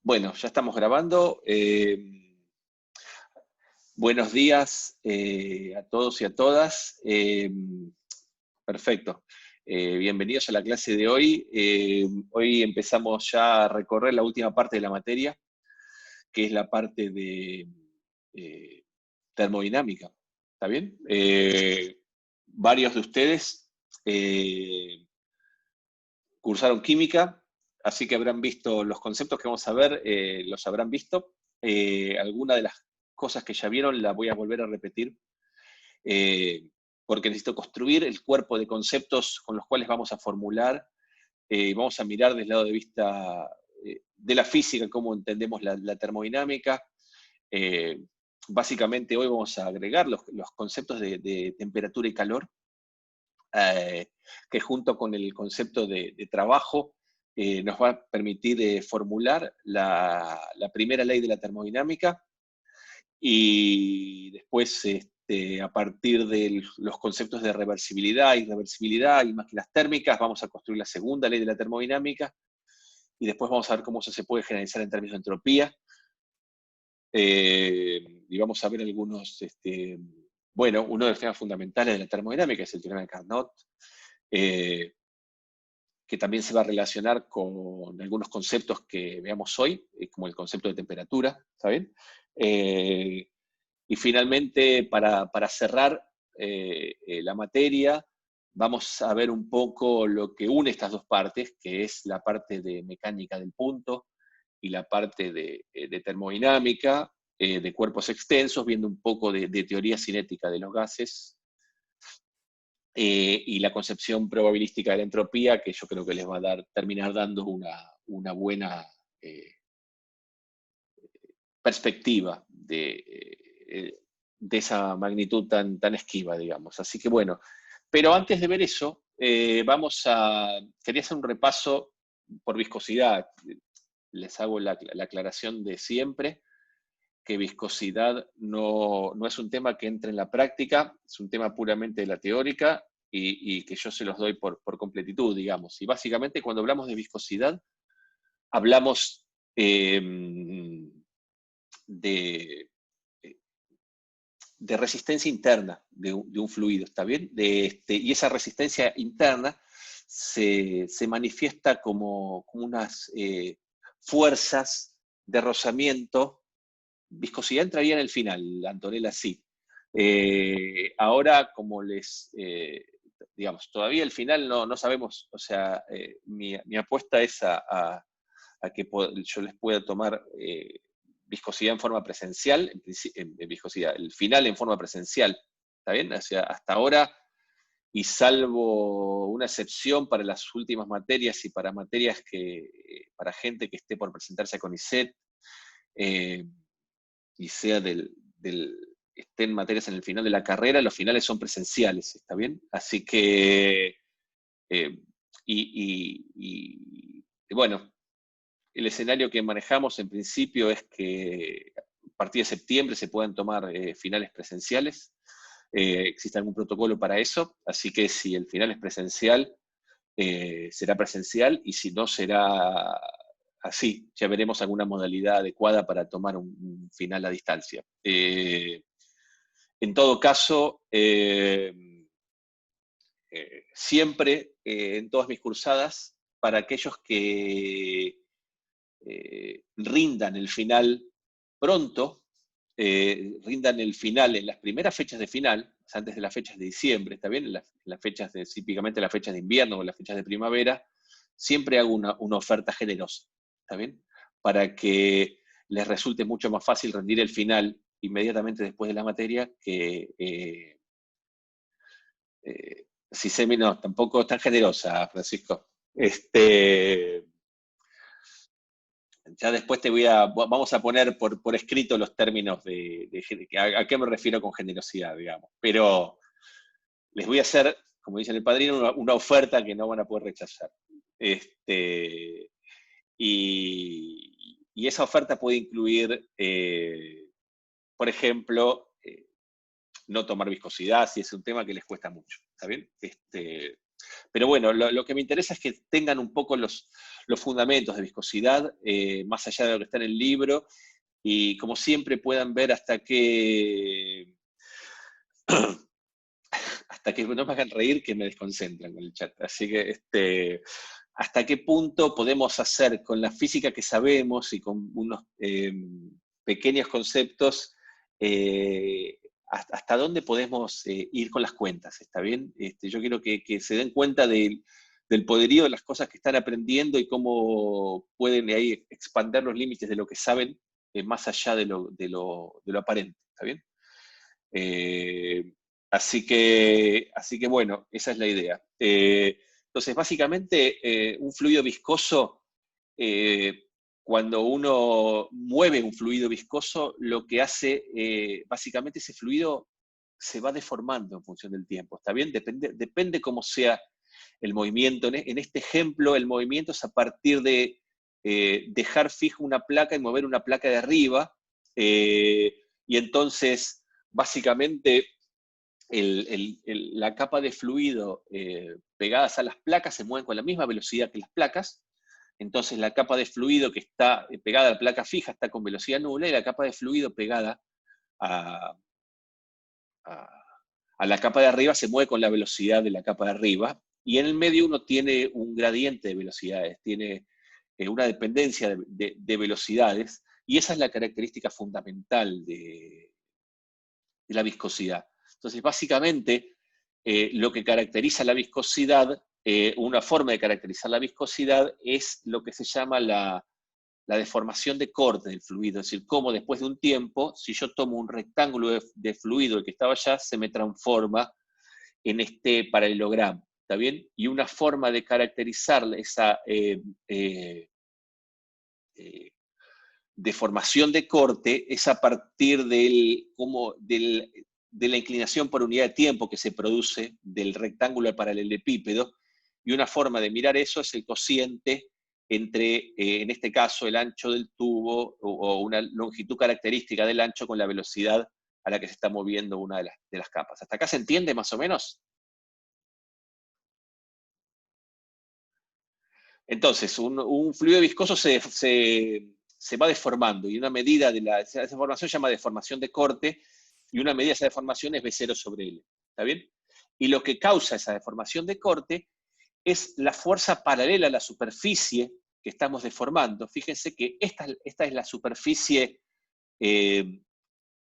Bueno, ya estamos grabando. Buenos días a todos y a todas. Perfecto. Bienvenidos a la clase de hoy. Hoy empezamos ya a recorrer la última parte de la materia, que es la parte de eh, termodinámica. ¿Está bien? Varios de ustedes cursaron química, así que habrán visto los conceptos que vamos a ver, los habrán visto. Algunas de las cosas que ya vieron las voy a volver a repetir, porque necesito construir el cuerpo de conceptos con los cuales vamos a formular, vamos a mirar desde el lado de vista de la física, cómo entendemos la termodinámica. Básicamente hoy vamos a agregar los conceptos de temperatura y calor, que junto con el concepto de trabajo nos va a permitir formular la primera ley de la termodinámica, y después a partir de los conceptos de reversibilidad y reversibilidad y máquinas térmicas vamos a construir la segunda ley de la termodinámica, y después vamos a ver cómo eso se puede generalizar en términos de entropía. Y vamos a ver algunos, bueno, uno de los temas fundamentales de la termodinámica es el teorema de Carnot, que también se va a relacionar con algunos conceptos que veamos hoy, como el concepto de temperatura, ¿está bien? Y finalmente, para cerrar la materia, vamos a ver un poco lo que une estas dos partes, que es la parte de mecánica del punto y la parte de termodinámica, de cuerpos extensos, viendo un poco de teoría cinética de los gases, y la concepción probabilística de la entropía, que yo creo que les va a terminar dando una buena perspectiva de esa magnitud tan esquiva, digamos. Así que bueno, pero antes de ver eso, quería hacer un repaso por viscosidad. Les hago la aclaración de siempre, que viscosidad no es un tema que entre en la práctica, es un tema puramente de la teórica, y que yo se los doy por completitud, digamos. Y básicamente cuando hablamos de viscosidad, hablamos de, de resistencia interna de un fluido, ¿está bien? Y esa resistencia interna se manifiesta como unas fuerzas de rozamiento. Viscosidad entraría en el final, Antonella, sí. Ahora, como digamos, todavía el final no sabemos, o sea, mi apuesta es a que yo les pueda tomar viscosidad en forma presencial, en viscosidad, el final en forma presencial, ¿está bien? O sea, hasta ahora, y salvo una excepción para las últimas materias y para materias para gente que esté por presentarse a CONICET, y sea estén materias en el final de la carrera, los finales son presenciales, ¿está bien? Así que, y bueno, el escenario que manejamos en principio es que a partir de septiembre se puedan tomar finales presenciales. Existe algún protocolo para eso, así que si el final es presencial, será presencial, y si no, será así. Ya veremos alguna modalidad adecuada para tomar un final a distancia. En todo caso, siempre en todas mis cursadas, para aquellos que rindan el final pronto, rindan el final en las primeras fechas de final, antes de las fechas de diciembre, ¿está bien? En las fechas típicamente las fechas de invierno o las fechas de primavera, siempre hago una oferta generosa, ¿está bien? Para que les resulte mucho más fácil rendir el final inmediatamente después de la materia que si se no, tampoco es tan generosa, Francisco. Ya después vamos a poner por escrito los términos a qué me refiero con generosidad, digamos. Pero les voy a hacer, como dice el padrino, una oferta que no van a poder rechazar. Y esa oferta puede incluir, por ejemplo, no tomar viscosidad, si es un tema que les cuesta mucho, ¿está bien? Pero bueno, lo que me interesa es que tengan un poco los fundamentos de viscosidad, más allá de lo que está en el libro, y como siempre puedan ver hasta que no me hagan reír que me desconcentran con el chat. Así que hasta qué punto podemos hacer con la física que sabemos y con unos pequeños conceptos, hasta dónde podemos ir con las cuentas, ¿está bien? Yo quiero que se den cuenta del poderío de las cosas que están aprendiendo y cómo pueden ahí expandir los límites de lo que saben, más allá de lo aparente, ¿está bien? Así que bueno, esa es la idea. Entonces, básicamente, un fluido viscoso, cuando uno mueve un fluido viscoso, lo que hace, básicamente ese fluido se va deformando en función del tiempo, ¿está bien? Depende cómo sea el movimiento. En este ejemplo, el movimiento es a partir de dejar fija una placa y mover una placa de arriba, y entonces, básicamente, la capa de fluido pegadas a las placas se mueven con la misma velocidad que las placas. Entonces la capa de fluido que está pegada a la placa fija está con velocidad nula, y la capa de fluido pegada a, a la capa de arriba se mueve con la velocidad de la capa de arriba, y en el medio uno tiene un gradiente de velocidades, tiene una dependencia de velocidades, y esa es la característica fundamental de la viscosidad. Entonces, básicamente, lo que caracteriza la viscosidad, una forma de caracterizar la viscosidad es lo que se llama la deformación de corte del fluido, es decir, cómo después de un tiempo, si yo tomo un rectángulo de fluido que estaba allá, se me transforma en este paralelogramo, ¿está bien? Y una forma de caracterizar esa deformación de corte es a partir de la inclinación por unidad de tiempo que se produce del rectángulo al paralelepípedo, y una forma de mirar eso es el cociente entre, en este caso, el ancho del tubo o una longitud característica del ancho con la velocidad a la que se está moviendo una de las capas. ¿Hasta acá se entiende más o menos? Entonces, un fluido viscoso se va deformando, y una medida de esa deformación se llama deformación de corte, y una medida de esa deformación es B0 sobre L. ¿Está bien? Y lo que causa esa deformación de corte es la fuerza paralela a la superficie que estamos deformando. Fíjense que esta es la superficie que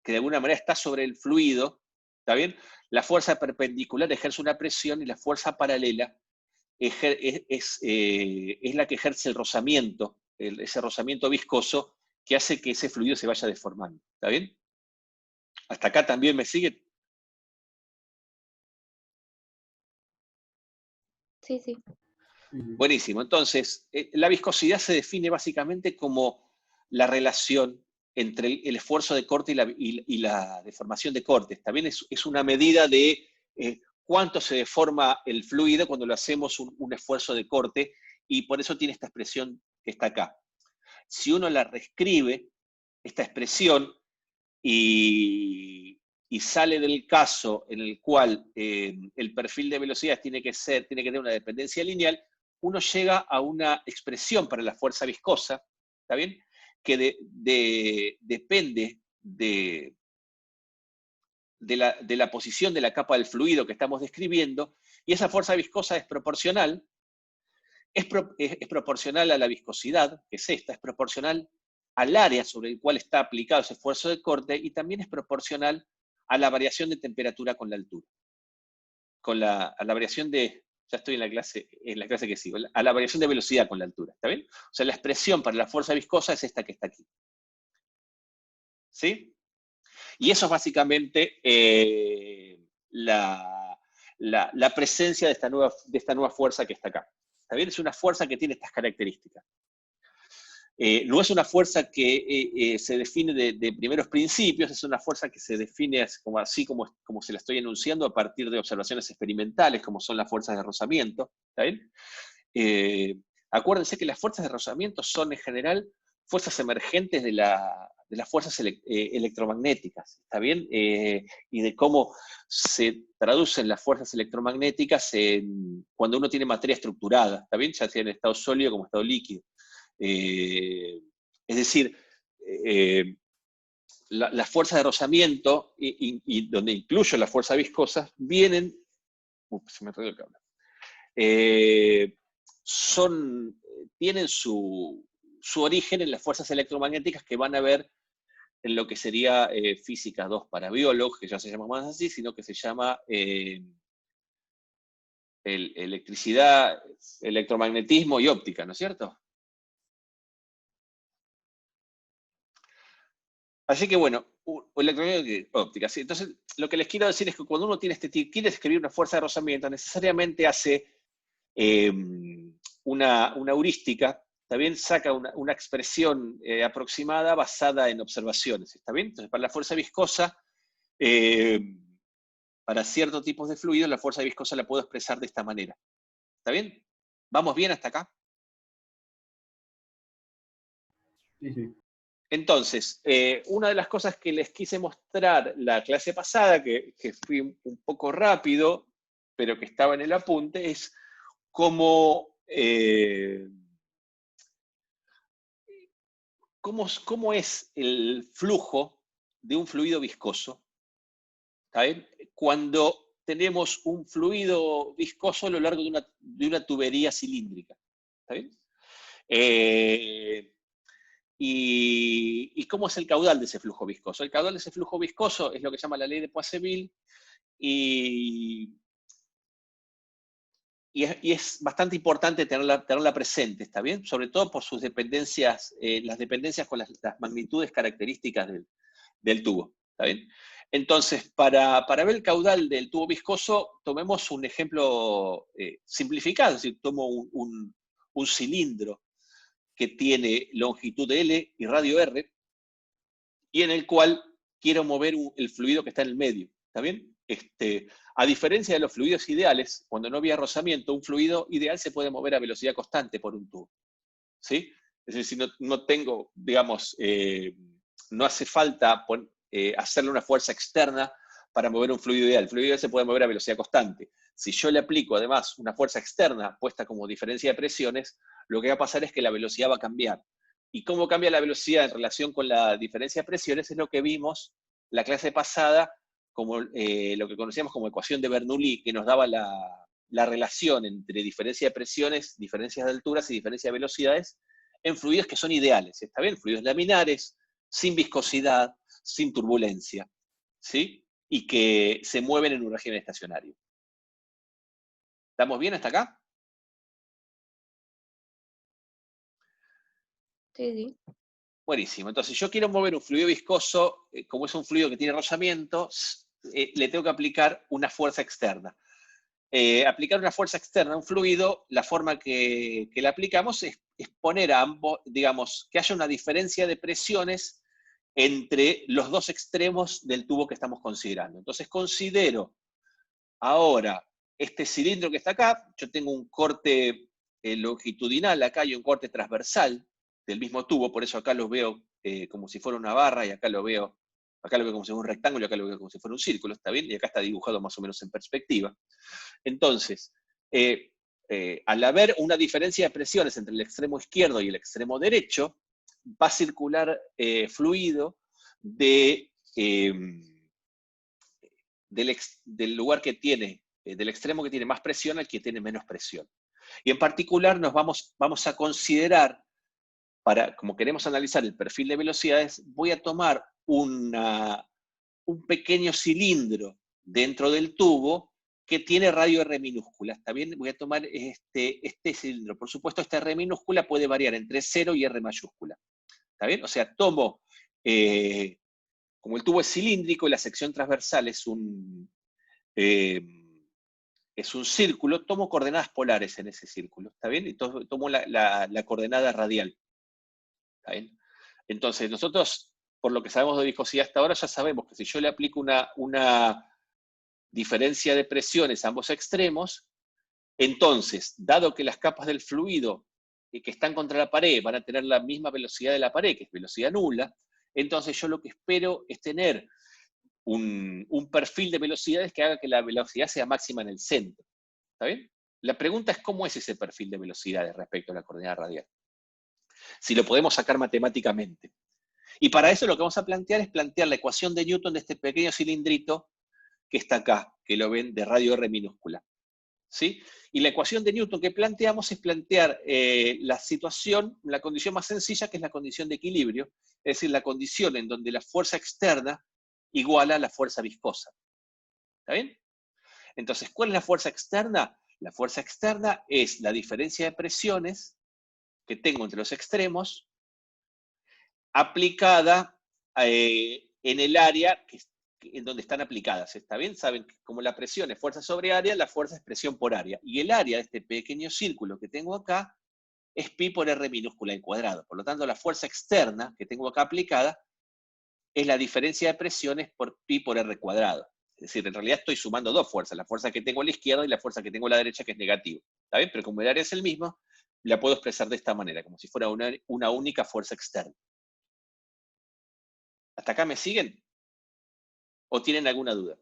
de alguna manera está sobre el fluido, ¿está bien? La fuerza perpendicular ejerce una presión, y la fuerza paralela es la que ejerce el rozamiento, ese rozamiento viscoso que hace que ese fluido se vaya deformando. ¿Está bien? ¿Hasta acá también me sigue? Sí, sí. Buenísimo. Entonces, la viscosidad se define básicamente como la relación entre el esfuerzo de corte y la deformación de corte. También es una medida de cuánto se deforma el fluido cuando lo hacemos un esfuerzo de corte, y por eso tiene esta expresión que está acá. Si uno la reescribe, esta expresión, y sale del caso en el cual el perfil de velocidad tiene que tener una dependencia lineal, uno llega a una expresión para la fuerza viscosa, ¿está bien? Que depende de la posición de la capa del fluido que estamos describiendo, y esa fuerza viscosa es proporcional, es proporcional a la viscosidad, que es esta, es proporcional al área sobre el cual está aplicado ese esfuerzo de corte, y también es proporcional a la variación de temperatura con la altura. A la variación ya estoy en la clase que sigo, a la variación de velocidad con la altura, ¿está bien? O sea, la expresión para la fuerza viscosa es esta que está aquí. ¿Sí? Y eso es básicamente la presencia de esta nueva fuerza que está acá. ¿Está bien? Es una fuerza que tiene estas características. No es una fuerza que se define de primeros principios, es una fuerza que se define así como se la estoy enunciando a partir de observaciones experimentales, como son las fuerzas de rozamiento. ¿Está bien? Acuérdense que las fuerzas de rozamiento son en general fuerzas emergentes de la las fuerzas electromagnéticas, ¿está bien? Y de cómo se traducen las fuerzas electromagnéticas cuando uno tiene materia estructurada, ¿está bien? Ya sea en estado sólido como estado líquido. Es decir, las fuerzas de rozamiento, y donde incluyo las fuerzas viscosas, vienen... se me enredó el cable. Tienen su origen en las fuerzas electromagnéticas que van a ver en lo que sería Física 2 para biólogos, que ya se llama más así, sino que se llama electricidad, electromagnetismo y óptica, ¿no es cierto? Así que bueno, electromagnetismo y óptica. ¿Sí? Entonces, lo que les quiero decir es que cuando uno quiere escribir una fuerza de rozamiento, necesariamente hace una heurística, ¿está bien? Saca una expresión aproximada basada en observaciones, ¿está bien? Entonces, para la fuerza viscosa, para ciertos tipos de fluidos, la fuerza viscosa la puedo expresar de esta manera. ¿Está bien? ¿Vamos bien hasta acá? Sí, sí. Entonces, una de las cosas que les quise mostrar la clase pasada, que fui un poco rápido, pero que estaba en el apunte, es cómo, cómo es el flujo de un fluido viscoso. ¿Está bien? Cuando tenemos un fluido viscoso a lo largo de una tubería cilíndrica. ¿Está bien? ¿Y cómo es el caudal de ese flujo viscoso? El caudal de ese flujo viscoso es lo que se llama la ley de Poisseville y es bastante importante tenerla presente, ¿está bien? Sobre todo por sus dependencias, las dependencias con las magnitudes características del tubo, ¿está bien? Entonces, para ver el caudal del tubo viscoso, tomemos un ejemplo simplificado, es decir, tomo un cilindro que tiene longitud L y radio R, y en el cual quiero mover el fluido que está en el medio, ¿está bien? A diferencia de los fluidos ideales, cuando no había rozamiento, un fluido ideal se puede mover a velocidad constante por un tubo, ¿sí? Es decir, si no tengo, digamos, no hace falta hacerle una fuerza externa para mover un fluido ideal. El fluido ideal se puede mover a velocidad constante. Si yo le aplico además una fuerza externa puesta como diferencia de presiones, lo que va a pasar es que la velocidad va a cambiar. ¿Y cómo cambia la velocidad en relación con la diferencia de presiones? Es lo que vimos la clase pasada, como lo que conocíamos como ecuación de Bernoulli, que nos daba la relación entre diferencia de presiones, diferencias de alturas y diferencia de velocidades en fluidos que son ideales, ¿está bien? Fluidos laminares, sin viscosidad, sin turbulencia, ¿sí? Y que se mueven en un régimen estacionario. ¿Estamos bien hasta acá? Sí, sí. Buenísimo. Entonces, yo quiero mover un fluido viscoso, como es un fluido que tiene rozamiento, le tengo que aplicar una fuerza externa. Aplicar una fuerza externa a un fluido, la forma que le aplicamos es poner a ambos, digamos, que haya una diferencia de presiones entre los dos extremos del tubo que estamos considerando. Entonces considero ahora este cilindro que está acá, yo tengo un corte longitudinal acá y un corte transversal del mismo tubo, por eso acá lo veo como si fuera una barra y acá lo veo como si fuera un rectángulo y acá lo veo como si fuera un círculo, ¿está bien? Y acá está dibujado más o menos en perspectiva. Entonces, al haber una diferencia de presiones entre el extremo izquierdo y el extremo derecho, va a circular fluido del lugar que tiene, del extremo que tiene más presión al que tiene menos presión. Y en particular nos vamos a considerar, como queremos analizar el perfil de velocidades, voy a tomar un pequeño cilindro dentro del tubo que tiene radio R minúscula. ¿Está bien? Voy a tomar este cilindro. Por supuesto, esta R minúscula puede variar entre 0 y R mayúscula. ¿Está bien? O sea, tomo, como el tubo es cilíndrico y la sección transversal es un círculo, tomo coordenadas polares en ese círculo. ¿Está bien? Y tomo la coordenada radial. ¿Está bien? Entonces, nosotros, por lo que sabemos de viscosidad hasta ahora, ya sabemos que si yo le aplico una diferencia de presiones a ambos extremos, entonces, dado que las capas del fluido que están contra la pared van a tener la misma velocidad de la pared, que es velocidad nula, entonces yo lo que espero es tener un perfil de velocidades que haga que la velocidad sea máxima en el centro. ¿Está bien? La pregunta es cómo es ese perfil de velocidades respecto a la coordenada radial. Si lo podemos sacar matemáticamente. Y para eso lo que vamos a plantear es plantear la ecuación de Newton de este pequeño cilindrito que está acá, que lo ven de radio R minúscula. ¿Sí? Y la ecuación de Newton que planteamos es plantear la situación, la condición más sencilla, que es la condición de equilibrio, es decir, la condición en donde la fuerza externa iguala a la fuerza viscosa. ¿Está bien? Entonces, ¿cuál es la fuerza externa? La fuerza externa es la diferencia de presiones que tengo entre los extremos aplicada en el área en donde están aplicadas. ¿Está bien? Saben que como la presión es fuerza sobre área, la fuerza es presión por área. Y el área de este pequeño círculo que tengo acá es pi por r minúscula al cuadrado. Por lo tanto, la fuerza externa que tengo acá aplicada es la diferencia de presiones por pi por r cuadrado. Es decir, en realidad estoy sumando dos fuerzas, la fuerza que tengo a la izquierda y la fuerza que tengo a la derecha, que es negativa. ¿Está bien? Pero como el área es el mismo, la puedo expresar de esta manera, como si fuera una única fuerza externa. ¿Hasta acá me siguen? ¿O tienen alguna duda?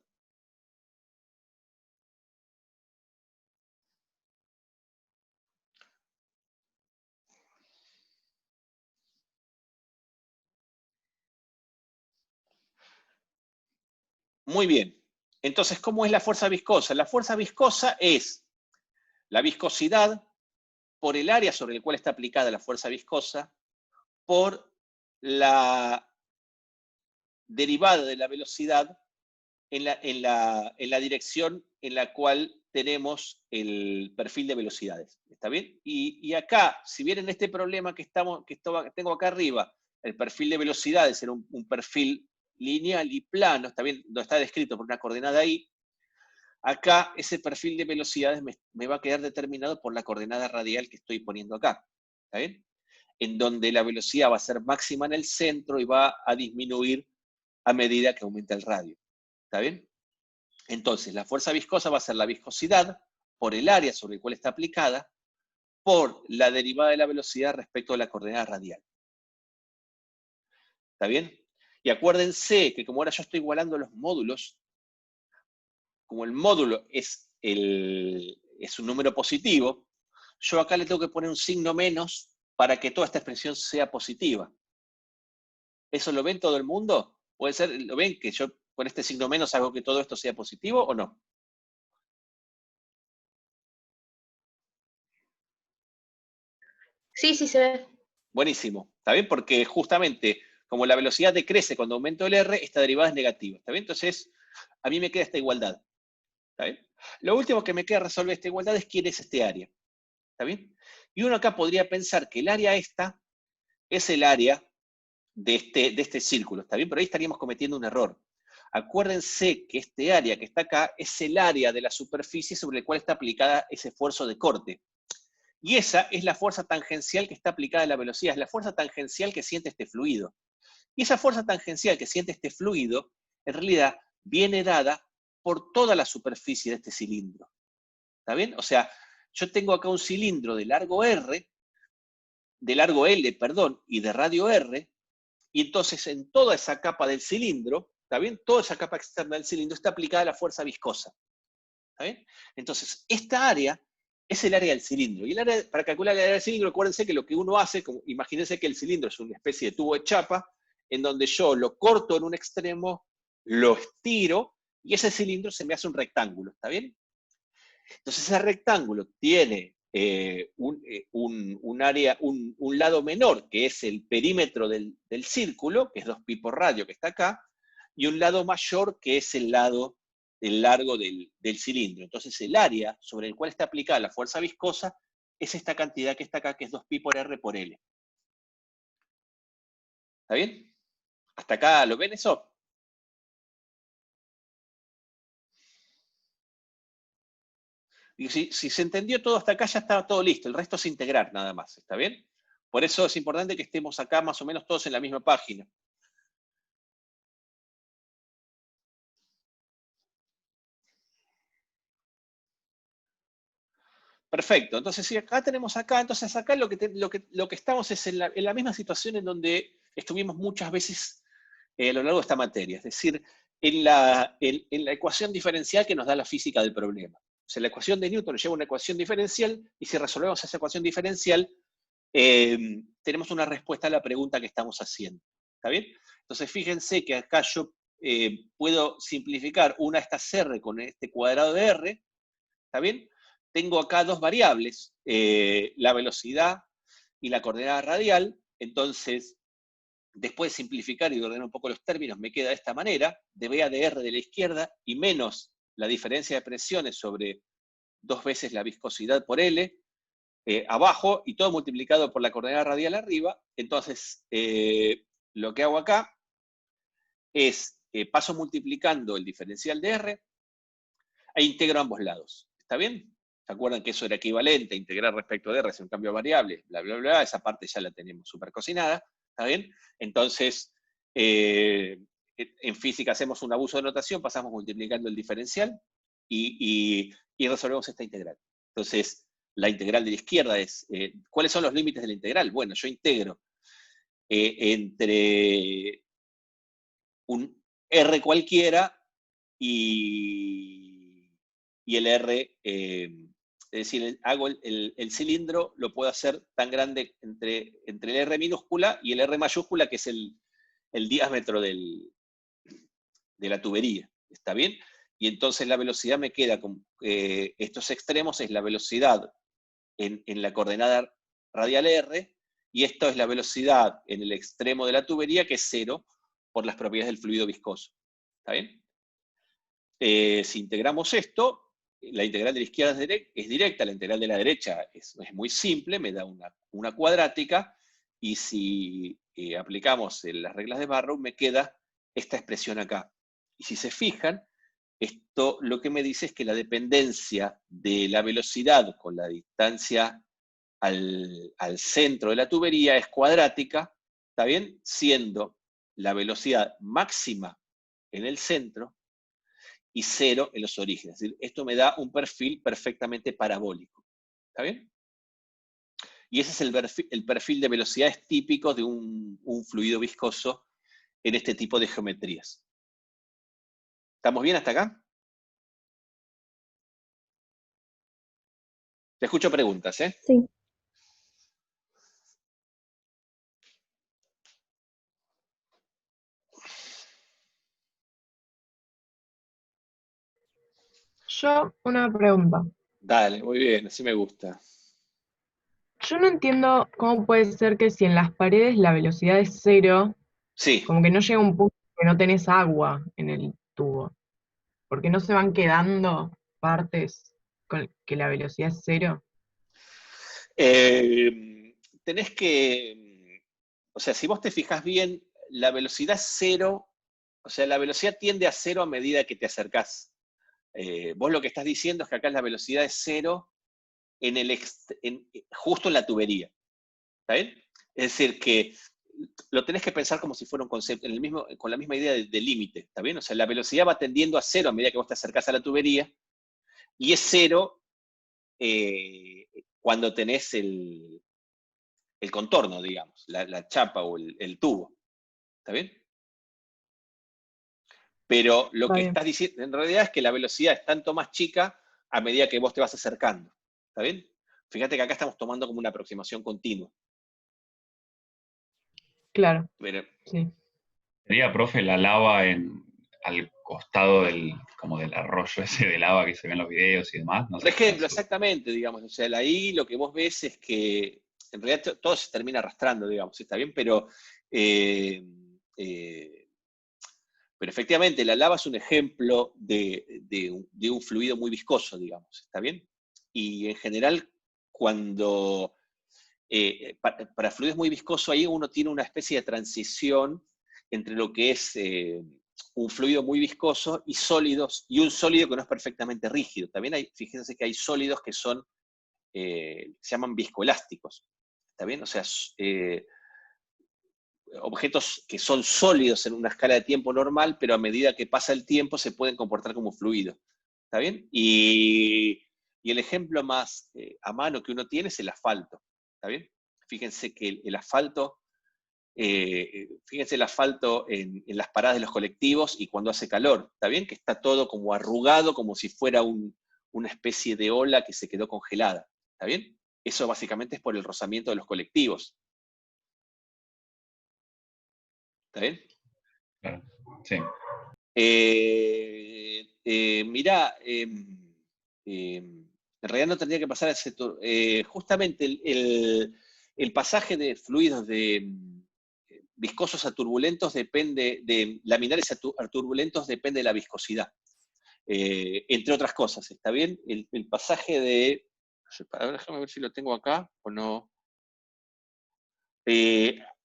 Muy bien. Entonces, ¿cómo es la fuerza viscosa? La fuerza viscosa es la viscosidad por el área sobre el cual está aplicada la fuerza viscosa por la derivada de la velocidad en la dirección en la cual tenemos el perfil de velocidades. ¿Está bien? Y acá, si bien en este problema que tengo acá arriba, el perfil de velocidades era un perfil lineal y plano, está bien, no está descrito por una coordenada ahí, acá ese perfil de velocidades me va a quedar determinado por la coordenada radial que estoy poniendo acá. ¿Está bien? En donde la velocidad va a ser máxima en el centro y va a disminuir a medida que aumenta el radio. ¿Está bien? Entonces, la fuerza viscosa va a ser la viscosidad por el área sobre el cual está aplicada por la derivada de la velocidad respecto a la coordenada radial. ¿Está bien? Y acuérdense que como ahora yo estoy igualando los módulos, como el módulo es un número positivo, yo acá le tengo que poner un signo menos para que toda esta expresión sea positiva. ¿Eso lo ven todo el mundo? ¿Puede ser, lo ven que yo con este signo menos hago que todo esto sea positivo o no? Sí, sí se ve. Buenísimo, ¿está bien? Porque justamente como la velocidad decrece cuando aumento el R, esta derivada es negativa, ¿está bien? Entonces, a mí me queda esta igualdad, ¿está bien? Lo último que me queda resolver esta igualdad es quién es este área, ¿está bien? Y uno acá podría pensar que el área esta es el área de este círculo, ¿está bien? Pero ahí estaríamos cometiendo un error. Acuérdense que este área que está acá es el área de la superficie sobre la cual está aplicada ese esfuerzo de corte. Y esa es la fuerza tangencial que está aplicada a la velocidad, es la fuerza tangencial que siente este fluido. Y esa fuerza tangencial que siente este fluido, en realidad, viene dada por toda la superficie de este cilindro. ¿Está bien? O sea, yo tengo acá un cilindro de largo R, de largo L, perdón, y de radio R, y entonces en toda esa capa del cilindro, ¿está bien? Toda esa capa externa del cilindro está aplicada la fuerza viscosa. ¿Está bien? Entonces, esta área es el área del cilindro. Y el área, para calcular el área del cilindro, acuérdense que lo que uno hace, imagínense que el cilindro es una especie de tubo de chapa, en donde yo lo corto en un extremo, lo estiro, y ese cilindro se me hace un rectángulo, ¿está bien? Entonces ese rectángulo tiene un área, un lado menor, que es el perímetro del círculo, que es 2pi por radio, que está acá, y un lado mayor, que es el largo del cilindro. Entonces el área sobre el cual está aplicada la fuerza viscosa es esta cantidad que está acá, que es 2pi por r por L. ¿Está bien? ¿Hasta acá lo ven eso? Y si se entendió todo hasta acá, ya está todo listo. El resto es integrar nada más. ¿Está bien? Por eso es importante que estemos acá más o menos todos en la misma página. Perfecto. Entonces, si acá tenemos acá, entonces acá lo que estamos es en la misma situación en donde estuvimos muchas veces a lo largo de esta materia. Es decir, en la ecuación diferencial que nos da la física del problema. O sea, la ecuación de Newton nos lleva a una ecuación diferencial, y si resolvemos esa ecuación diferencial, tenemos una respuesta a la pregunta que estamos haciendo. ¿Está bien? Entonces, fíjense que acá yo puedo simplificar una de estas R con este cuadrado de R. ¿Está bien? Tengo acá dos variables, la velocidad y la coordenada radial. Entonces, después de simplificar y de ordenar un poco los términos, me queda de esta manera, de B a de R de la izquierda, y menos la diferencia de presiones sobre 2 veces la viscosidad por L, abajo, y todo multiplicado por la coordenada radial arriba. Entonces, lo que hago acá es, paso multiplicando el diferencial de R, e integro ambos lados. ¿Está bien? ¿Se acuerdan que eso era equivalente a integrar respecto de R, hacer un cambio de variable? Bla, bla, bla, esa parte ya la tenemos súper cocinada. ¿Está bien? Entonces, en física hacemos un abuso de notación, pasamos multiplicando el diferencial y resolvemos esta integral. Entonces, la integral de la izquierda es, ¿cuáles son los límites de la integral? Bueno, yo integro entre un R cualquiera y el R, es decir, hago el cilindro, lo puedo hacer tan grande entre el R minúscula y el R mayúscula, que es el diámetro de la tubería. ¿Está bien? Y entonces la velocidad me queda con estos extremos, es la velocidad en la coordenada radial R, y esto es la velocidad en el extremo de la tubería, que es 0, por las propiedades del fluido viscoso. ¿Está bien? Si integramos esto, la integral de la izquierda es directa, la integral de la derecha es muy simple, me da una cuadrática, y si aplicamos las reglas de Barrow, me queda esta expresión acá. Y si se fijan, esto lo que me dice es que la dependencia de la velocidad con la distancia al centro de la tubería es cuadrática, ¿está bien? Siendo la velocidad máxima en el centro y 0 en los orígenes. Es decir, esto me da un perfil perfectamente parabólico. ¿Está bien? Y ese es el perfil de velocidades típico de un fluido viscoso en este tipo de geometrías. ¿Estamos bien hasta acá? Te escucho preguntas, ¿eh? Sí. Yo, una pregunta. Dale, muy bien, así me gusta. Yo no entiendo cómo puede ser que si en las paredes la velocidad es 0, Sí. como que no llega un punto que no tenés agua en el tubo. Porque no se van quedando partes con que la velocidad es 0. Tenés que, o sea, si vos te fijas bien, la velocidad es 0, o sea, la velocidad tiende a 0 a medida que te acercás. Vos lo que estás diciendo es que acá la velocidad es 0 justo en la tubería. ¿Está bien? Es decir, que lo tenés que pensar como si fuera un concepto, con la misma idea de límite. ¿Está bien? O sea, la velocidad va tendiendo a 0 a medida que vos te acercás a la tubería, y es 0 cuando tenés el contorno, digamos, la chapa o el tubo. ¿Está bien? Pero lo Está que bien. estás diciendo en realidad es que la velocidad es tanto más chica a medida que vos te vas acercando. ¿Está bien? Fíjate que acá estamos tomando como una aproximación continua. Claro, Pero, sí. Sería, profe, la lava al costado como del arroyo ese de lava que se ve en los videos y demás. No por sé si ejemplo, eso. exactamente, digamos, o sea, ahí lo que vos ves es que en realidad todo se termina arrastrando, digamos, está bien, eh, eh, pero efectivamente la lava es un ejemplo de un fluido muy viscoso, digamos, ¿está bien? Y en general, cuando para fluidos muy viscosos, ahí uno tiene una especie de transición entre lo que es un fluido muy viscoso y sólidos, y un sólido que no es perfectamente rígido. También fíjense que hay sólidos que se llaman viscoelásticos. ¿Está bien? O sea, objetos que son sólidos en una escala de tiempo normal, pero a medida que pasa el tiempo se pueden comportar como fluido. ¿Está bien? Y el ejemplo más a mano que uno tiene es el asfalto. ¿Está bien? Fíjense que el asfalto Fíjense el asfalto en las paradas de los colectivos y cuando hace calor, ¿está bien? Que está todo como arrugado, como si fuera una especie de ola que se quedó congelada, ¿está bien? Eso básicamente es por el rozamiento de los colectivos. ¿Está bien? Claro, sí. Mirá, en realidad no tendría que pasar ese justamente el pasaje de fluidos de viscosos a turbulentos depende, de laminares a turbulentos depende de la viscosidad, entre otras cosas, ¿está bien? El pasaje de, a ver, déjame ver si lo tengo acá o no.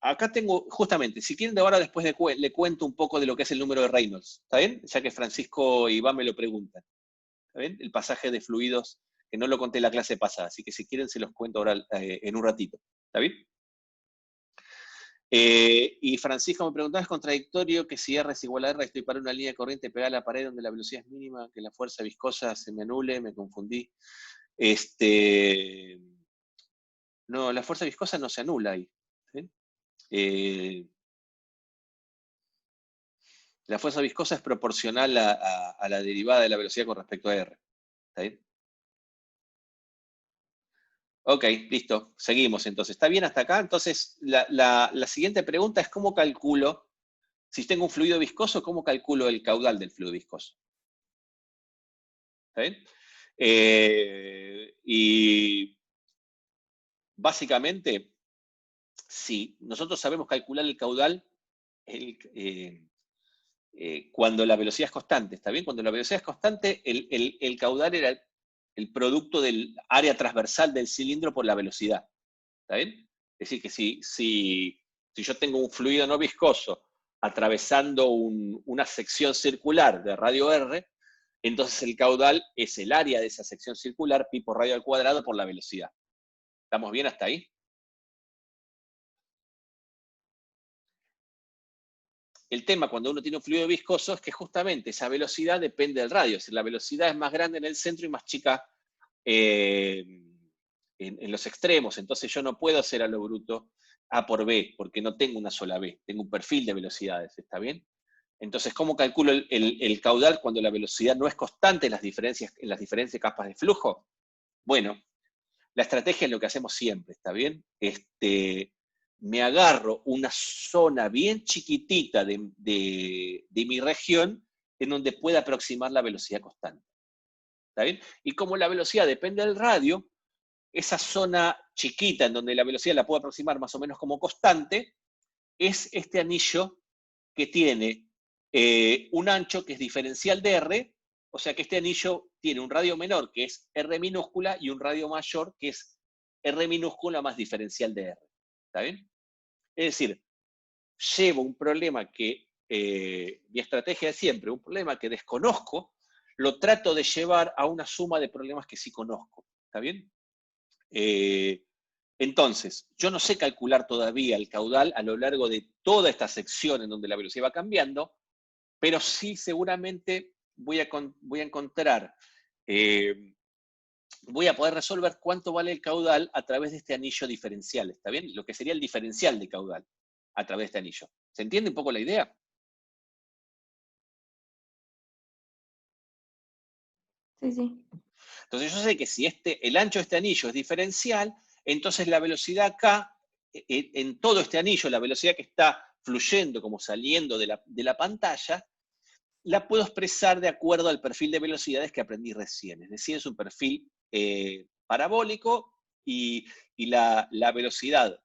Acá tengo, justamente, si quieren de ahora después le cuento un poco de lo que es el número de Reynolds, ¿está bien? Ya que Francisco y Iván me lo preguntan, ¿está bien? El pasaje de fluidos, que no lo conté en la clase pasada, así que si quieren se los cuento ahora en un ratito, ¿está bien? Y Francisco me preguntaba, ¿es contradictorio que si R es igual a R, estoy para una línea de corriente pegada a la pared donde la velocidad es mínima, que la fuerza viscosa se me anule? Me confundí. No, la fuerza viscosa no se anula ahí. ¿Sí? La fuerza viscosa es proporcional a la derivada de la velocidad con respecto a R. ¿Está bien? Ok, listo. Seguimos entonces. ¿Está bien hasta acá? Entonces, la siguiente pregunta es ¿cómo calculo, si tengo un fluido viscoso, cómo calculo el caudal del fluido viscoso? ¿Está bien? Y básicamente, si nosotros sabemos calcular el caudal cuando la velocidad es constante, ¿está bien? Cuando la velocidad es constante, el caudal era el producto del área transversal del cilindro por la velocidad, ¿está bien? Es decir, que si yo tengo un fluido no viscoso atravesando una sección circular de radio R, entonces el caudal es el área de esa sección circular, pi por radio al cuadrado, por la velocidad. ¿Estamos bien hasta ahí? El tema cuando uno tiene un fluido viscoso es que justamente esa velocidad depende del radio. Es decir, la velocidad es más grande en el centro y más chica en los extremos. Entonces yo no puedo hacer a lo bruto A por B, porque no tengo una sola B. Tengo un perfil de velocidades, ¿está bien? Entonces, ¿cómo calculo el caudal cuando la velocidad no es constante en las diferentes capas de flujo? Bueno, la estrategia es lo que hacemos siempre, ¿está bien? Me agarro una zona bien chiquitita de mi región en donde pueda aproximar la velocidad constante. ¿Está bien? Y como la velocidad depende del radio, esa zona chiquita en donde la velocidad la puedo aproximar más o menos como constante, es este anillo que tiene un ancho que es diferencial de R, o sea que este anillo tiene un radio menor que es R minúscula y un radio mayor que es R minúscula más diferencial de R. ¿Está bien? Es decir, llevo un problema que, mi estrategia es siempre, un problema que desconozco, lo trato de llevar a una suma de problemas que sí conozco. ¿Está bien? Entonces, yo no sé calcular todavía el caudal a lo largo de toda esta sección en donde la velocidad va cambiando, pero sí seguramente voy a encontrar, voy a poder resolver cuánto vale el caudal a través de este anillo diferencial, ¿está bien? Lo que sería el diferencial de caudal a través de este anillo. ¿Se entiende un poco la idea? Sí, sí. Entonces yo sé que si el ancho de este anillo es diferencial, entonces la velocidad acá, en todo este anillo, la velocidad que está fluyendo como saliendo de la pantalla, la puedo expresar de acuerdo al perfil de velocidades que aprendí recién. Es decir, es un perfil parabólico y la velocidad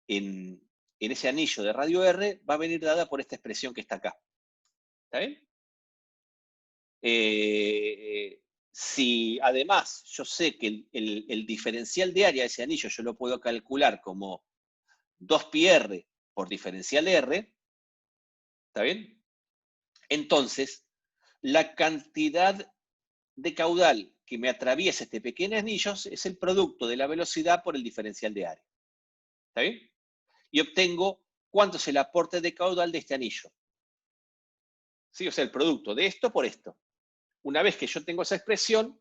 en ese anillo de radio R va a venir dada por esta expresión que está acá. ¿Está bien? Si además yo sé que el diferencial de área de ese anillo yo lo puedo calcular como 2πr por diferencial R, ¿está bien? Entonces, la cantidad de caudal que me atraviesa este pequeño anillo es el producto de la velocidad por el diferencial de área. ¿Está bien? Y obtengo cuánto es el aporte de caudal de este anillo. ¿Sí? O sea, el producto de esto por esto. Una vez que yo tengo esa expresión,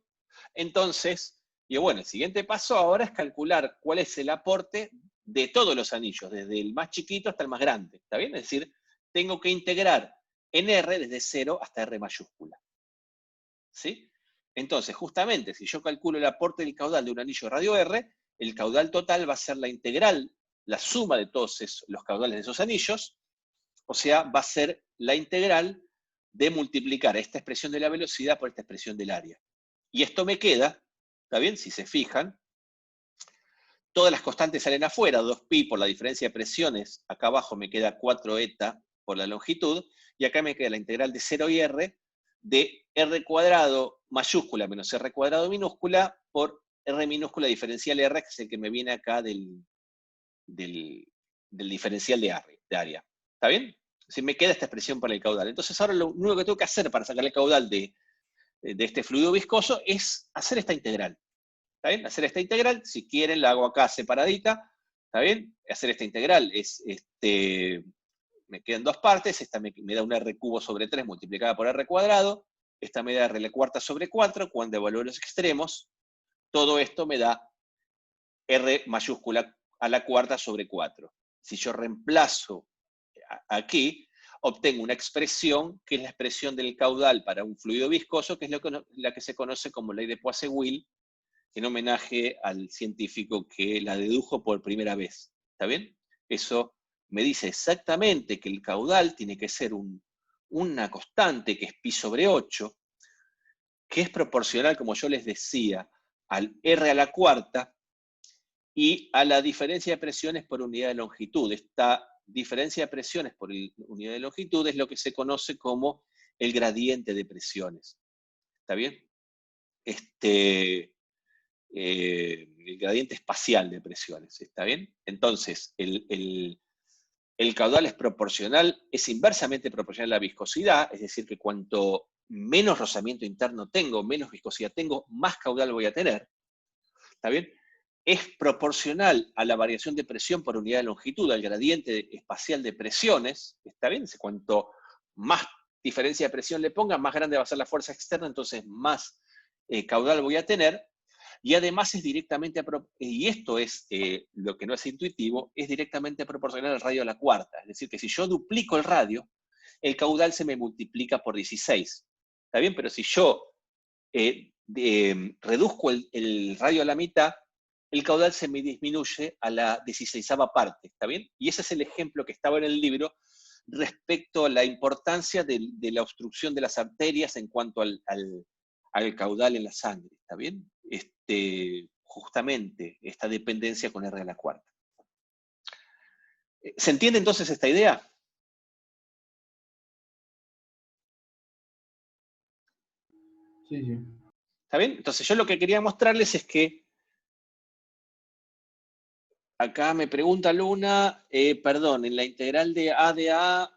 entonces, digo, bueno, el siguiente paso ahora es calcular cuál es el aporte de todos los anillos, desde el más chiquito hasta el más grande, ¿está bien? Es decir, tengo que integrar en R desde 0 hasta R mayúscula. ¿Sí? Entonces, justamente, si yo calculo el aporte del caudal de un anillo radio R, el caudal total va a ser la integral, la suma de todos los caudales de esos anillos, o sea, va a ser la integral de multiplicar esta expresión de la velocidad por esta expresión del área. Y esto me queda, ¿está bien? Si se fijan, todas las constantes salen afuera, 2pi por la diferencia de presiones, acá abajo me queda 4 eta por la longitud, y acá me queda la integral de 0 y r de r cuadrado mayúscula menos r cuadrado minúscula por r minúscula diferencial r, que es el que me viene acá del diferencial de área. ¿Está bien? Si me queda esta expresión para el caudal. Entonces ahora lo único que tengo que hacer para sacar el caudal de este fluido viscoso es hacer esta integral. ¿Está bien? Hacer esta integral, si quieren la hago acá separadita, ¿está bien? Hacer esta integral es, me quedan dos partes, esta me da un r cubo sobre 3 multiplicada por r cuadrado, esta me da r a la cuarta sobre 4, cuando evalúo los extremos, todo esto me da r mayúscula a la cuarta sobre 4. Si yo reemplazo aquí, obtengo una expresión que es la expresión del caudal para un fluido viscoso, que es la que se conoce como ley de Poiseuille, en homenaje al científico que la dedujo por primera vez. ¿Está bien? Eso me dice exactamente que el caudal tiene que ser una constante que es pi sobre 8, que es proporcional, como yo les decía, al r a la cuarta y a la diferencia de presiones por unidad de longitud. Esta diferencia de presiones por unidad de longitud es lo que se conoce como el gradiente de presiones. ¿Está bien? El gradiente espacial de presiones, ¿está bien? Entonces, el caudal es proporcional, es inversamente proporcional a la viscosidad, es decir, que cuanto menos rozamiento interno tengo, menos viscosidad tengo, más caudal voy a tener, ¿está bien? Es proporcional a la variación de presión por unidad de longitud, al gradiente espacial de presiones, ¿está bien? Cuanto más diferencia de presión le ponga, más grande va a ser la fuerza externa, entonces más caudal voy a tener. Y además es directamente, y esto es lo que no es intuitivo, es directamente proporcional al radio a la cuarta. Es decir, que si yo duplico el radio, el caudal se me multiplica por 16. ¿Está bien? Pero si yo reduzco el radio a la mitad, el caudal se me disminuye a la 16ª parte. ¿Está bien? Y ese es el ejemplo que estaba en el libro respecto a la importancia de la obstrucción de las arterias en cuanto al caudal en la sangre. ¿Está bien? Justamente esta dependencia con r a la cuarta. ¿Se entiende entonces esta idea? Sí, sí. ¿Está bien? Entonces yo lo que quería mostrarles es que acá me pregunta Luna, perdón, en la integral de A,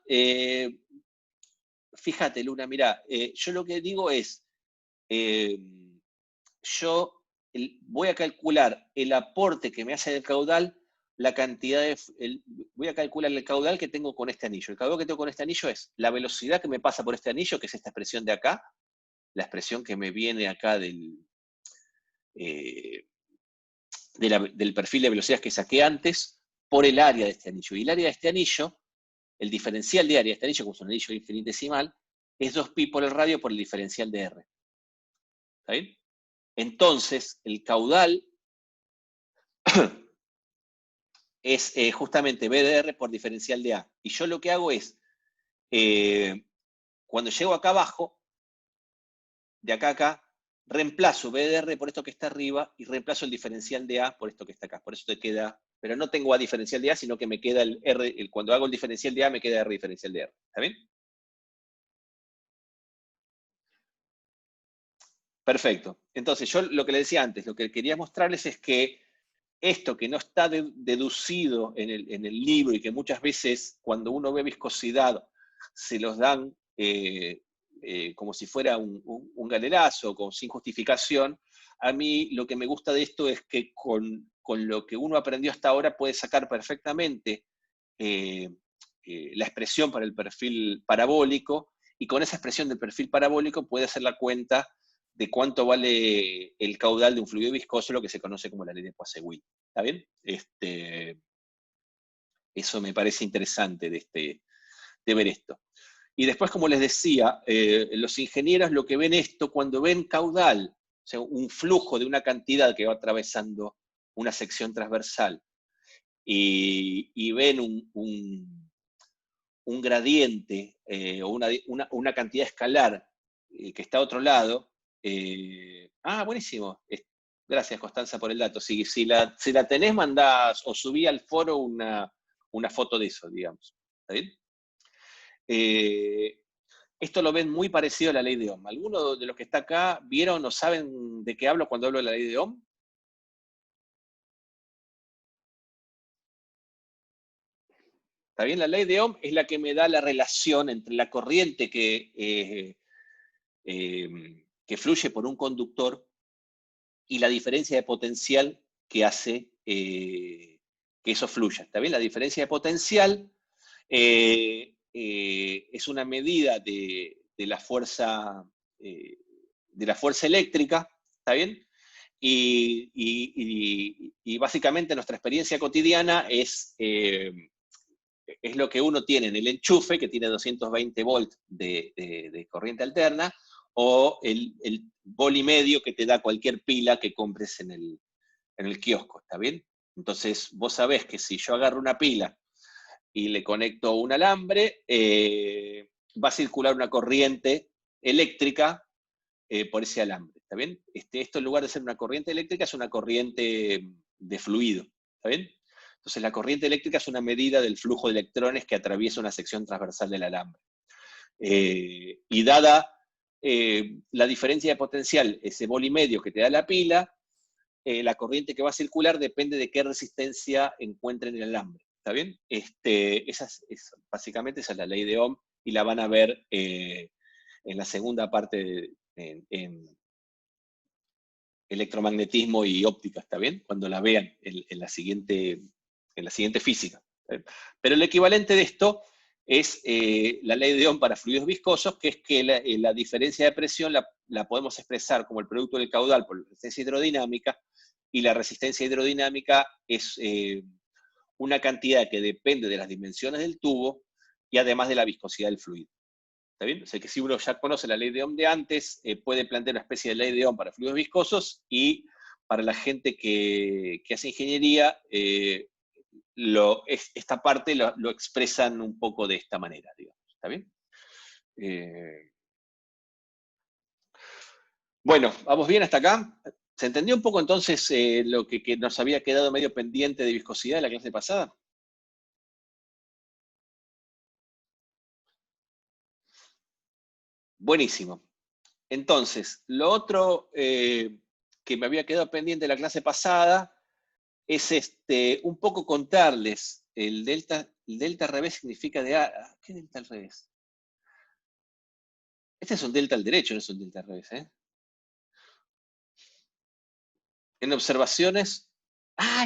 fíjate Luna, mira, yo lo que digo es, yo voy a calcular el aporte que me hace del caudal, la cantidad voy a calcular el caudal que tengo con este anillo. El caudal que tengo con este anillo es la velocidad que me pasa por este anillo, que es esta expresión de acá, la expresión que me viene acá del perfil de velocidades que saqué antes, por el área de este anillo. Y el área de este anillo, el diferencial de área de este anillo, como es un anillo infinitesimal, es 2pi por el radio por el diferencial de r. ¿Está bien? Entonces, el caudal es justamente B de R por diferencial de A. Y yo lo que hago es, cuando llego acá abajo, de acá a acá, reemplazo B de R por esto que está arriba y reemplazo el diferencial de A por esto que está acá. Por eso te queda, pero no tengo A diferencial de A, sino que me queda el R, cuando hago el diferencial de A me queda R diferencial de R. ¿Está bien? Perfecto. Entonces, yo lo que les decía antes, lo que quería mostrarles es que esto que no está deducido en el libro y que muchas veces cuando uno ve viscosidad se los dan como si fuera un galerazo, sin justificación, a mí lo que me gusta de esto es que con lo que uno aprendió hasta ahora puede sacar perfectamente la expresión para el perfil parabólico, y con esa expresión del perfil parabólico puede hacer la cuenta de cuánto vale el caudal de un fluido viscoso, lo que se conoce como la ley de Poiseuille. ¿Está bien? Eso me parece interesante de ver esto. Y después, como les decía, los ingenieros lo que ven esto, cuando ven caudal, o sea, un flujo de una cantidad que va atravesando una sección transversal, y ven un gradiente o una cantidad escalar que está a otro lado. Buenísimo. Gracias, Constanza, por el dato. Si la tenés, mandás o subí al foro una foto de eso, digamos. ¿Está bien? Esto lo ven muy parecido a la ley de Ohm. ¿Alguno de los que está acá vieron o saben de qué hablo cuando hablo de la ley de Ohm? ¿Está bien? La ley de Ohm es la que me da la relación entre la corriente que fluye por un conductor y la diferencia de potencial que hace que eso fluya. ¿Está bien? La diferencia de potencial es una medida de la fuerza eléctrica, ¿está bien? Y básicamente nuestra experiencia cotidiana es lo que uno tiene en el enchufe, que tiene 220 volts de corriente alterna, o el volt y medio que te da cualquier pila que compres en el kiosco, ¿está bien? Entonces, vos sabés que si yo agarro una pila y le conecto un alambre, va a circular una corriente eléctrica por ese alambre, ¿está bien? Esto en lugar de ser una corriente eléctrica es una corriente de fluido, ¿está bien? Entonces la corriente eléctrica es una medida del flujo de electrones que atraviesa una sección transversal del alambre. Y dada la diferencia de potencial, ese volt y medio que te da la pila, la corriente que va a circular depende de qué resistencia encuentre en el alambre, ¿está bien? Básicamente esa es la ley de Ohm y la van a ver en la segunda parte en electromagnetismo y óptica, ¿está bien? Cuando la vean en la siguiente física. Pero el equivalente de esto es la ley de Ohm para fluidos viscosos, que es que la diferencia de presión la podemos expresar como el producto del caudal por la resistencia hidrodinámica, y la resistencia hidrodinámica es una cantidad que depende de las dimensiones del tubo y además de la viscosidad del fluido. ¿Está bien? O sea que si uno ya conoce la ley de Ohm de antes, puede plantear una especie de ley de Ohm para fluidos viscosos, y para la gente que hace ingeniería, esta parte lo expresan un poco de esta manera, digamos. ¿Está bien? Bueno, ¿vamos bien hasta acá? ¿Se entendió un poco entonces lo que nos había quedado medio pendiente de viscosidad en la clase pasada? Buenísimo. Entonces, lo otro que me había quedado pendiente de la clase pasada es un poco contarles el delta al revés significa ¿qué delta al revés? Este es un delta al derecho, no es un delta al revés, ¿eh? En observaciones.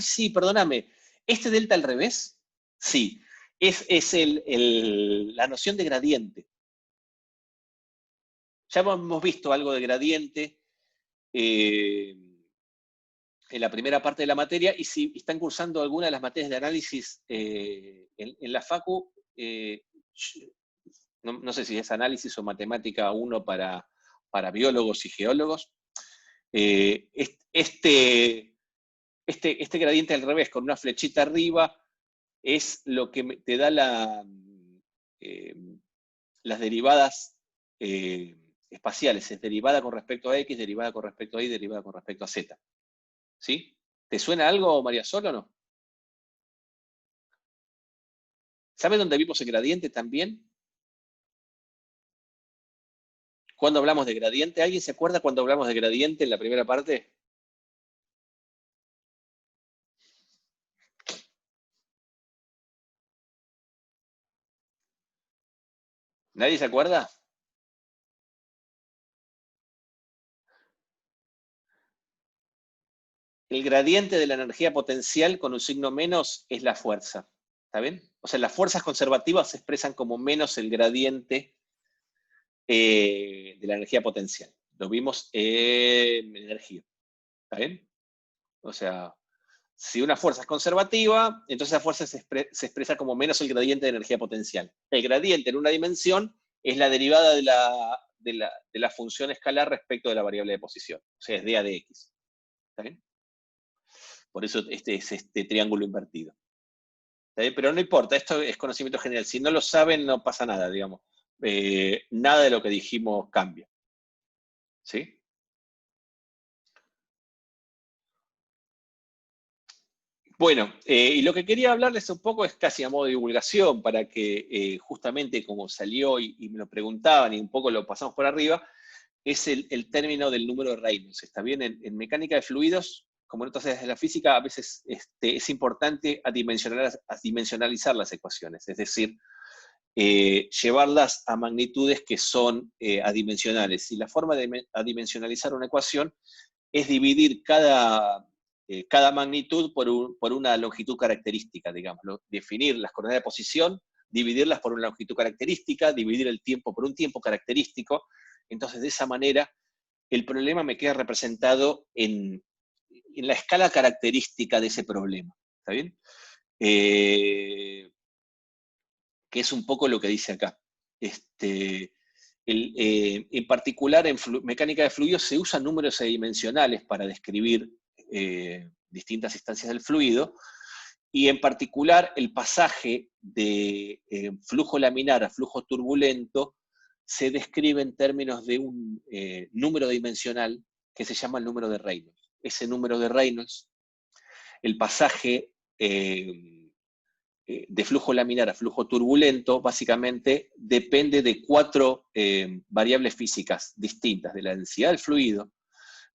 Sí, perdóname. ¿Este delta al revés? Sí. Es la noción de gradiente. Ya hemos visto algo de gradiente en la primera parte de la materia, y si están cursando alguna de las materias de análisis en la Facu, no sé si es análisis o matemática 1 para biólogos y geólogos, este gradiente al revés con una flechita arriba es lo que te da las derivadas espaciales. Es derivada con respecto a X, derivada con respecto a Y, derivada con respecto a Z. ¿Sí? ¿Te suena algo, María Sol, o no? ¿Sabe dónde vimos el gradiente también? ¿Cuándo hablamos de gradiente? ¿Alguien se acuerda cuando hablamos de gradiente en la primera parte? ¿Nadie se acuerda? El gradiente de la energía potencial con un signo menos es la fuerza. ¿Está bien? O sea, las fuerzas conservativas se expresan como menos el gradiente de la energía potencial. Lo vimos en energía. ¿Está bien? O sea, Si una fuerza es conservativa, entonces esa fuerza se expresa como menos el gradiente de energía potencial. El gradiente en una dimensión es la derivada de la función escalar respecto de la variable de posición. O sea, es dA de x. ¿Está bien? Por eso este es este triángulo invertido. ¿Está bien? Pero no importa, esto es conocimiento general. Si no lo saben, no pasa nada, digamos. Nada de lo que dijimos cambia. ¿Sí? Bueno, y lo que quería hablarles un poco es casi a modo de divulgación, para que justamente como salió y me lo preguntaban y un poco lo pasamos por arriba, es el término del número de Reynolds. ¿Está bien? En mecánica de fluidos, como en otras áreas de la física, a veces es importante adimensionalizar las ecuaciones, es decir, llevarlas a magnitudes que son adimensionales. Y la forma de adimensionalizar una ecuación es dividir cada magnitud por una longitud característica, digamos. Definir las coordenadas de posición, dividirlas por una longitud característica, dividir el tiempo por un tiempo característico. Entonces, de esa manera, el problema me queda representado en la escala característica de ese problema. ¿Está bien? Que es un poco lo que dice acá. En particular, en mecánica de fluidos se usan números adimensionales para describir distintas instancias del fluido, y en particular el pasaje de flujo laminar a flujo turbulento se describe en términos de un número dimensional que se llama el número de Reynolds. Ese número de Reynolds, el pasaje de flujo laminar a flujo turbulento, básicamente depende de 4 variables físicas distintas: de la densidad del fluido,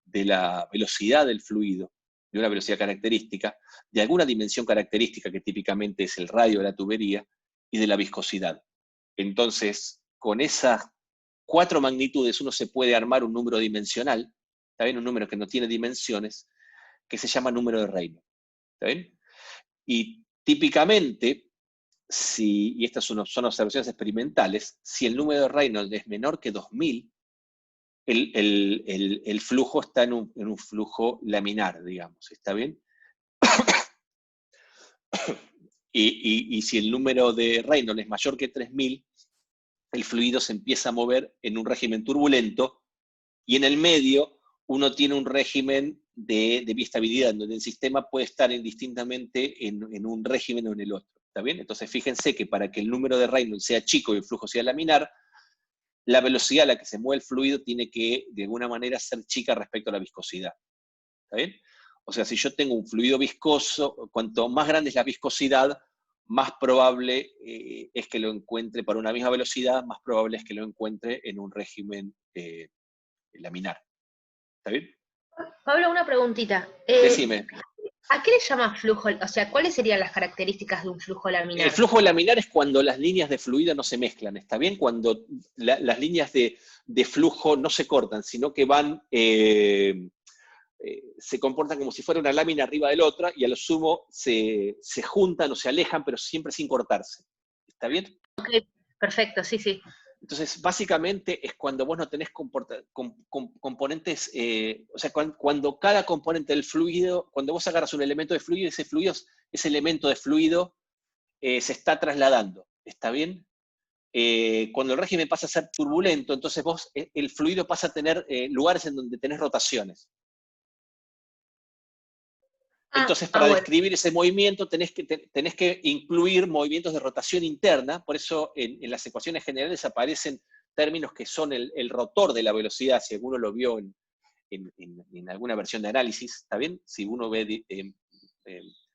de la velocidad del fluido, de una velocidad característica, de alguna dimensión característica que típicamente es el radio de la tubería, y de la viscosidad. Entonces, con esas 4 magnitudes uno se puede armar un número dimensional, ¿está bien? Un número que no tiene dimensiones, que se llama número de Reynolds. ¿Está bien? Y típicamente, y estas son observaciones experimentales, si el número de Reynolds es menor que 2000, el flujo está en un flujo laminar, digamos. ¿Está bien? Y si el número de Reynolds es mayor que 3000, el fluido se empieza a mover en un régimen turbulento, y en el medio uno tiene un régimen de biestabilidad, donde el sistema puede estar indistintamente en un régimen o en el otro. ¿Está bien? Entonces fíjense que para que el número de Reynolds sea chico y el flujo sea laminar, la velocidad a la que se mueve el fluido tiene que, de alguna manera, ser chica respecto a la viscosidad. ¿Está bien? O sea, si yo tengo un fluido viscoso, cuanto más grande es la viscosidad, más probable es que lo encuentre, para una misma velocidad, más probable es que lo encuentre en un régimen laminar. ¿Está bien? Pablo, una preguntita. Decime. ¿A qué le llamas flujo? O sea, ¿cuáles serían las características de un flujo laminar? El flujo laminar es cuando las líneas de fluido no se mezclan, ¿está bien? Cuando las líneas de flujo no se cortan, sino que van, se comportan como si fuera una lámina arriba de la otra, y a lo sumo se juntan o se alejan, pero siempre sin cortarse. ¿Está bien? Ok, perfecto, sí, sí. Entonces, básicamente es cuando vos no tenés componentes, o sea, cuando cada componente del fluido, cuando vos agarras un elemento de fluido, ese elemento de fluido se está trasladando. ¿Está bien? Cuando el régimen pasa a ser turbulento, entonces el fluido pasa a tener lugares en donde tenés rotaciones. Entonces, para describir ese movimiento tenés que incluir movimientos de rotación interna. Por eso en las ecuaciones generales aparecen términos que son el rotor de la velocidad, si alguno lo vio en alguna versión de análisis. ¿Está bien? Si uno ve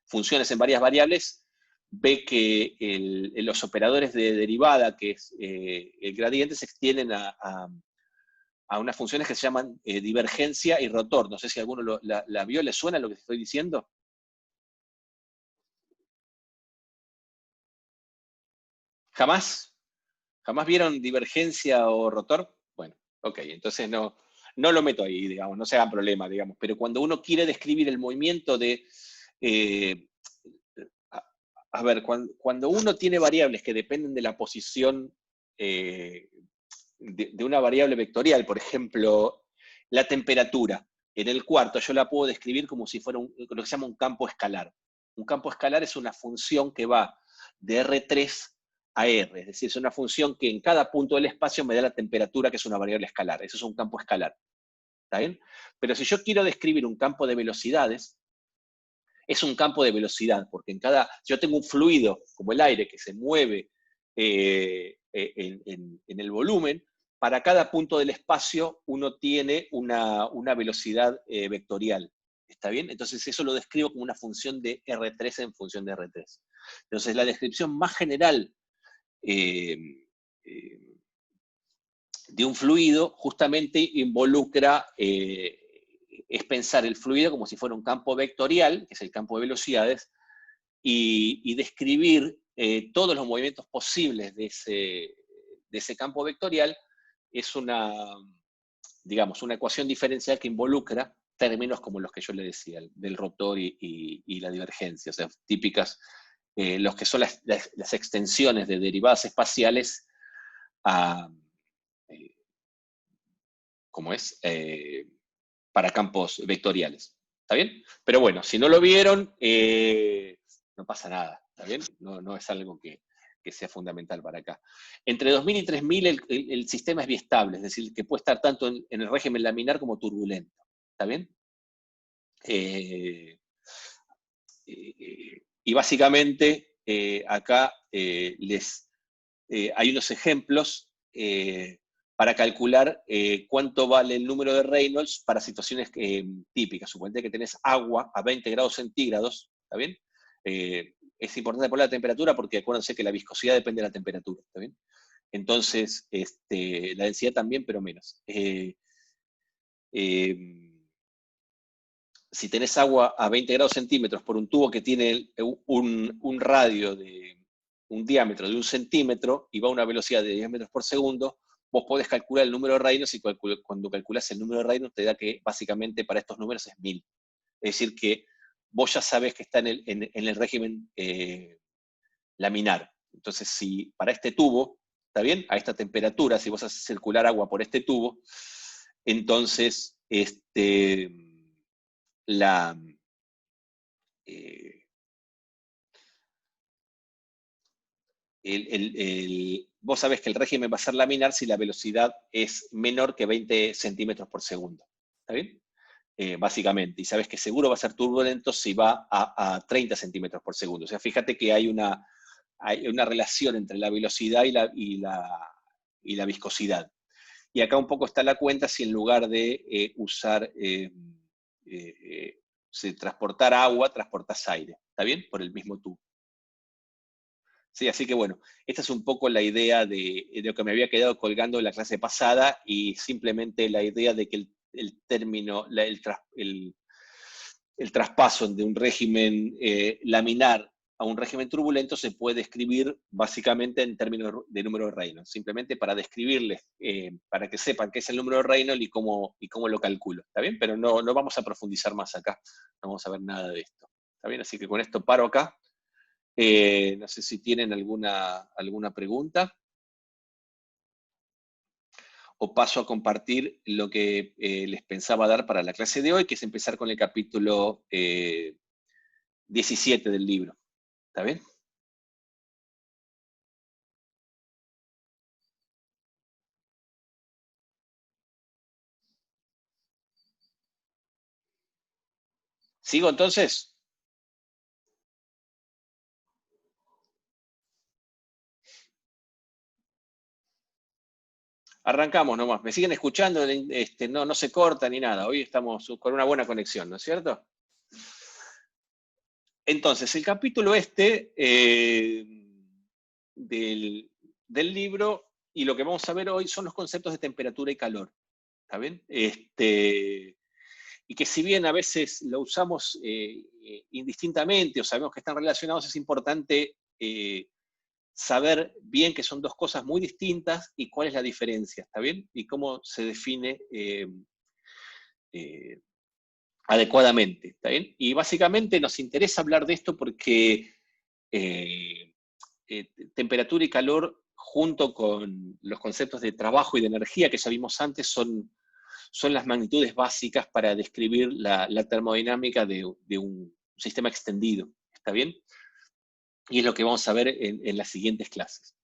funciones en varias variables, ve que los operadores de derivada, que es el gradiente, se extienden a unas funciones que se llaman divergencia y rotor. No sé si alguno la vio, ¿le suena lo que estoy diciendo? ¿Jamás? ¿Jamás vieron divergencia o rotor? Bueno, ok, entonces no lo meto ahí, digamos, no se hagan problema, digamos. Pero cuando uno quiere describir el movimiento de... a ver, cuando uno tiene variables que dependen de la posición de una variable vectorial, por ejemplo, la temperatura. en el cuarto yo la puedo describir como si fuera lo que se llama un campo escalar. Un campo escalar es una función que va de R3 a R, es decir, es una función que en cada punto del espacio me da la temperatura, que es una variable escalar. Eso es un campo escalar. ¿Está bien? Pero si yo quiero describir un campo de velocidades, es un campo de velocidad, porque yo tengo un fluido, como el aire, que se mueve en el volumen. Para cada punto del espacio uno tiene una velocidad vectorial. ¿Está bien? Entonces eso lo describo como una función de R3 en función de R3. Entonces la descripción más general de un fluido justamente involucra, es pensar el fluido como si fuera un campo vectorial, que es el campo de velocidades, y describir todos los movimientos posibles de ese campo vectorial. Es digamos, una ecuación diferencial que involucra términos como los que yo le decía, del rotor y la divergencia, o sea, típicas, los que son las extensiones de derivadas espaciales para campos vectoriales. ¿Está bien? Pero bueno, si no lo vieron, no pasa nada. ¿Está bien? No es algo que sea fundamental para acá. Entre 2000 y 3000 el sistema es biestable, es decir, que puede estar tanto en el régimen laminar como turbulento. ¿Está bien? Y básicamente acá hay unos ejemplos para calcular cuánto vale el número de Reynolds para situaciones típicas. Suponete que tenés agua a 20 grados centígrados, ¿está bien? Es importante poner la temperatura porque acuérdense que la viscosidad depende de la temperatura, ¿está bien? Entonces, la densidad también, pero menos. Si tenés agua a 20 grados centímetros por un tubo que tiene un radio un diámetro de 1 centímetro y va a una velocidad de 10 metros por segundo, vos podés calcular el número de Reynolds y cuando calculás el número de Reynolds te da que básicamente para estos números es 1000. Es decir, que vos ya sabés que está en el régimen laminar. Entonces, si para este tubo, ¿está bien? A esta temperatura, si vos haces circular agua por este tubo, entonces vos sabés que el régimen va a ser laminar si la velocidad es menor que 20 centímetros por segundo. ¿Está bien? Básicamente. Y sabés que seguro va a ser turbulento si va a 30 centímetros por segundo. O sea, fíjate que hay una relación entre la velocidad y la viscosidad. Y acá un poco está la cuenta si en lugar de si transportar agua, transportas aire. ¿Está bien? Por el mismo tubo. Sí, así que bueno, esta es un poco la idea de lo que me había quedado colgando en la clase pasada y simplemente la idea de que el término, el traspaso de un régimen laminar a un régimen turbulento se puede escribir básicamente en términos de número de Reynolds, simplemente para describirles, para que sepan qué es el número de Reynolds y cómo lo calculo, ¿está bien? Pero no vamos a profundizar más acá, no vamos a ver nada de esto, ¿está bien? Así que con esto paro acá. No sé si tienen alguna pregunta. O paso a compartir lo que les pensaba dar para la clase de hoy, que es empezar con el capítulo 17 del libro. ¿Está bien? ¿Sigo entonces? Arrancamos nomás. ¿Me siguen escuchando? No se corta ni nada. Hoy estamos con una buena conexión, ¿no es cierto? Entonces, el capítulo del libro y lo que vamos a ver hoy son los conceptos de temperatura y calor. ¿Está bien? Y que si bien a veces lo usamos indistintamente o sabemos que están relacionados, es importante saber bien que son dos cosas muy distintas y cuál es la diferencia, ¿está bien? Y cómo se define adecuadamente, ¿está bien? Y básicamente nos interesa hablar de esto porque temperatura y calor, junto con los conceptos de trabajo y de energía que ya vimos antes, son son las magnitudes básicas para describir la termodinámica de un sistema extendido. ¿Está bien? Y es lo que vamos a ver en las siguientes clases.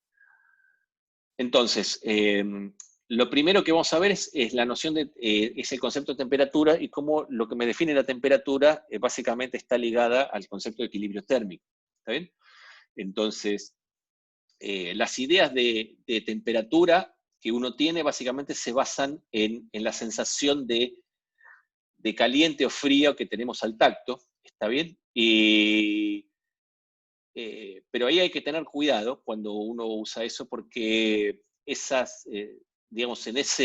Entonces, lo primero que vamos a ver es la noción es el concepto de temperatura y cómo lo que me define la temperatura básicamente está ligada al concepto de equilibrio térmico. ¿Está bien? Entonces, las ideas de temperatura que uno tiene básicamente se basan en la sensación de caliente o frío que tenemos al tacto. ¿Está bien? Pero ahí hay que tener cuidado cuando uno usa eso, porque esas, digamos, en esa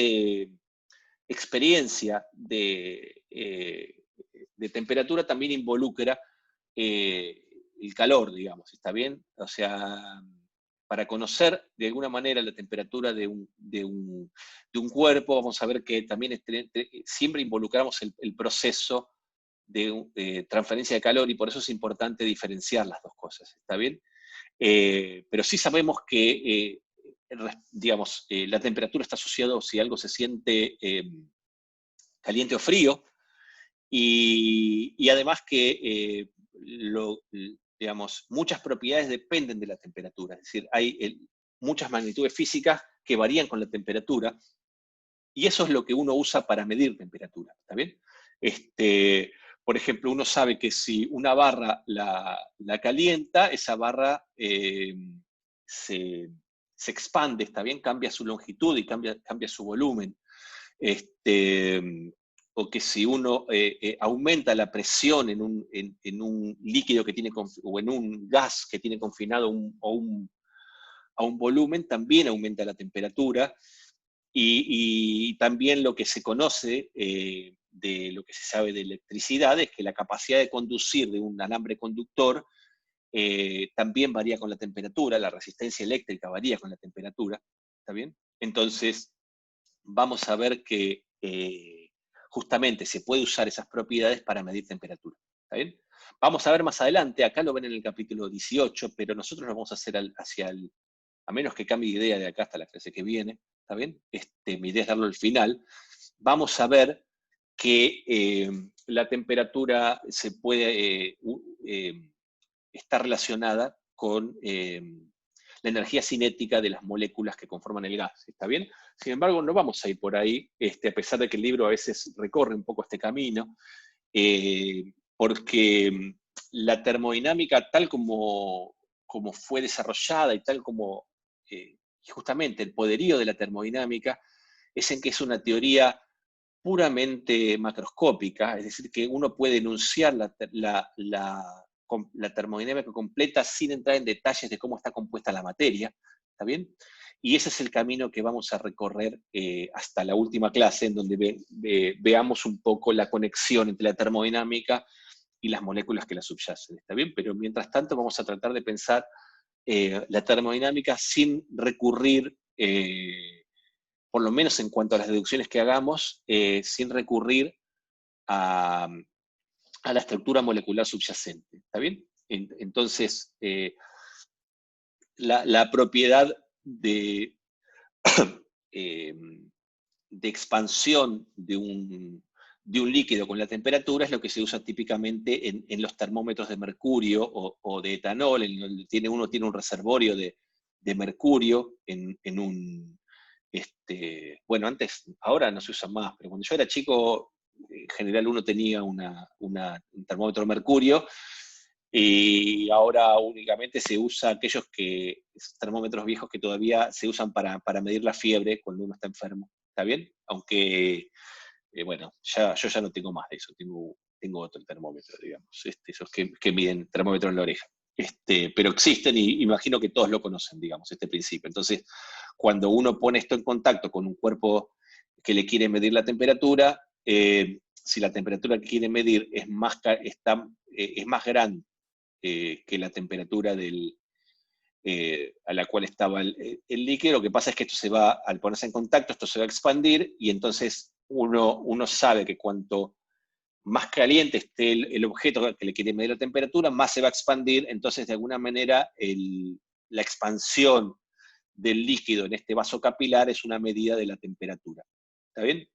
experiencia de temperatura también involucra el calor, digamos, ¿está bien? O sea, para conocer de alguna manera la temperatura de un cuerpo, vamos a ver que también siempre involucramos el proceso de transferencia de calor, y por eso es importante diferenciar las dos cosas, ¿está bien? Pero sí sabemos que, digamos, la temperatura está asociada si algo se siente caliente o frío, y además que, digamos, muchas propiedades dependen de la temperatura, es decir, hay muchas magnitudes físicas que varían con la temperatura, y eso es lo que uno usa para medir temperatura, ¿está bien? Por ejemplo, uno sabe que si una barra la calienta, esa barra se expande, ¿está bien? Cambia su longitud y cambia su volumen. O que si uno aumenta la presión en un líquido que tiene, o en un gas que tiene confinado a un volumen, también aumenta la temperatura. Y también lo que se conoce de lo que se sabe de electricidad es que la capacidad de conducir de un alambre conductor también varía con la temperatura, la resistencia eléctrica varía con la temperatura, ¿está bien? Entonces, vamos a ver que justamente se puede usar esas propiedades para medir temperatura, ¿está bien? Vamos a ver más adelante, acá lo ven en el capítulo 18, pero nosotros lo vamos a hacer a menos que cambie de idea de acá hasta la clase que viene, ¿está bien? Mi idea es darlo al final. Vamos a ver que la temperatura se puede estar relacionada con la energía cinética de las moléculas que conforman el gas, ¿está bien? Sin embargo, no vamos a ir por ahí, a pesar de que el libro a veces recorre un poco este camino, porque la termodinámica, tal como fue desarrollada y tal como justamente el poderío de la termodinámica es en que es una teoría puramente macroscópica, es decir, que uno puede enunciar la termodinámica completa sin entrar en detalles de cómo está compuesta la materia, ¿está bien? Y ese es el camino que vamos a recorrer hasta la última clase, en donde veamos un poco la conexión entre la termodinámica y las moléculas que la subyacen, ¿está bien? Pero mientras tanto vamos a tratar de pensar la termodinámica sin recurrir, por lo menos en cuanto a las deducciones que hagamos, sin recurrir a la estructura molecular subyacente, ¿está bien? Entonces, la propiedad de expansión de un líquido con la temperatura es lo que se usa típicamente en los termómetros de mercurio o de etanol, uno tiene un reservorio de mercurio en un... bueno, ahora no se usa más, pero cuando yo era chico, en general uno tenía un termómetro de mercurio, y ahora únicamente se usa esos termómetros viejos que todavía se usan para medir la fiebre cuando uno está enfermo, ¿está bien? Aunque, bueno, yo ya no tengo más de eso, tengo otro termómetro, digamos, esos que miden termómetro en la oreja. Pero existen y imagino que todos lo conocen, digamos, este principio. Entonces, cuando uno pone esto en contacto con un cuerpo que le quiere medir la temperatura, si la temperatura que quiere medir es más grande que la temperatura a la cual estaba el líquido, lo que pasa es que al ponerse en contacto, esto se va a expandir, y entonces uno sabe que cuanto más caliente esté el objeto que le quiere medir la temperatura, más se va a expandir. Entonces, de alguna manera, la expansión del líquido en este vaso capilar es una medida de la temperatura. ¿Está bien?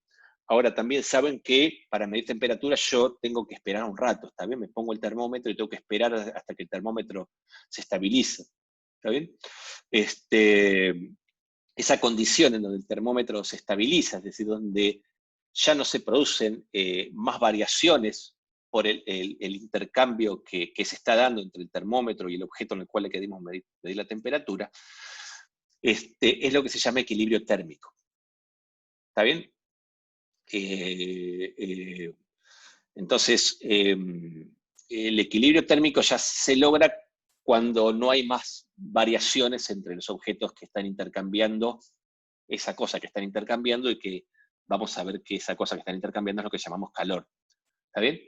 Ahora también saben que para medir temperatura yo tengo que esperar un rato, ¿está bien? Me pongo el termómetro y tengo que esperar hasta que el termómetro se estabilice, ¿está bien? Esa condición en donde el termómetro se estabiliza, es decir, donde ya no se producen más variaciones por el intercambio que se está dando entre el termómetro y el objeto en el cual le queremos medir la temperatura, es lo que se llama equilibrio térmico. ¿Está bien? Entonces, el equilibrio térmico ya se logra cuando no hay más variaciones entre los objetos que están intercambiando esa cosa que están intercambiando, y que vamos a ver que esa cosa que están intercambiando es lo que llamamos calor. ¿Está bien?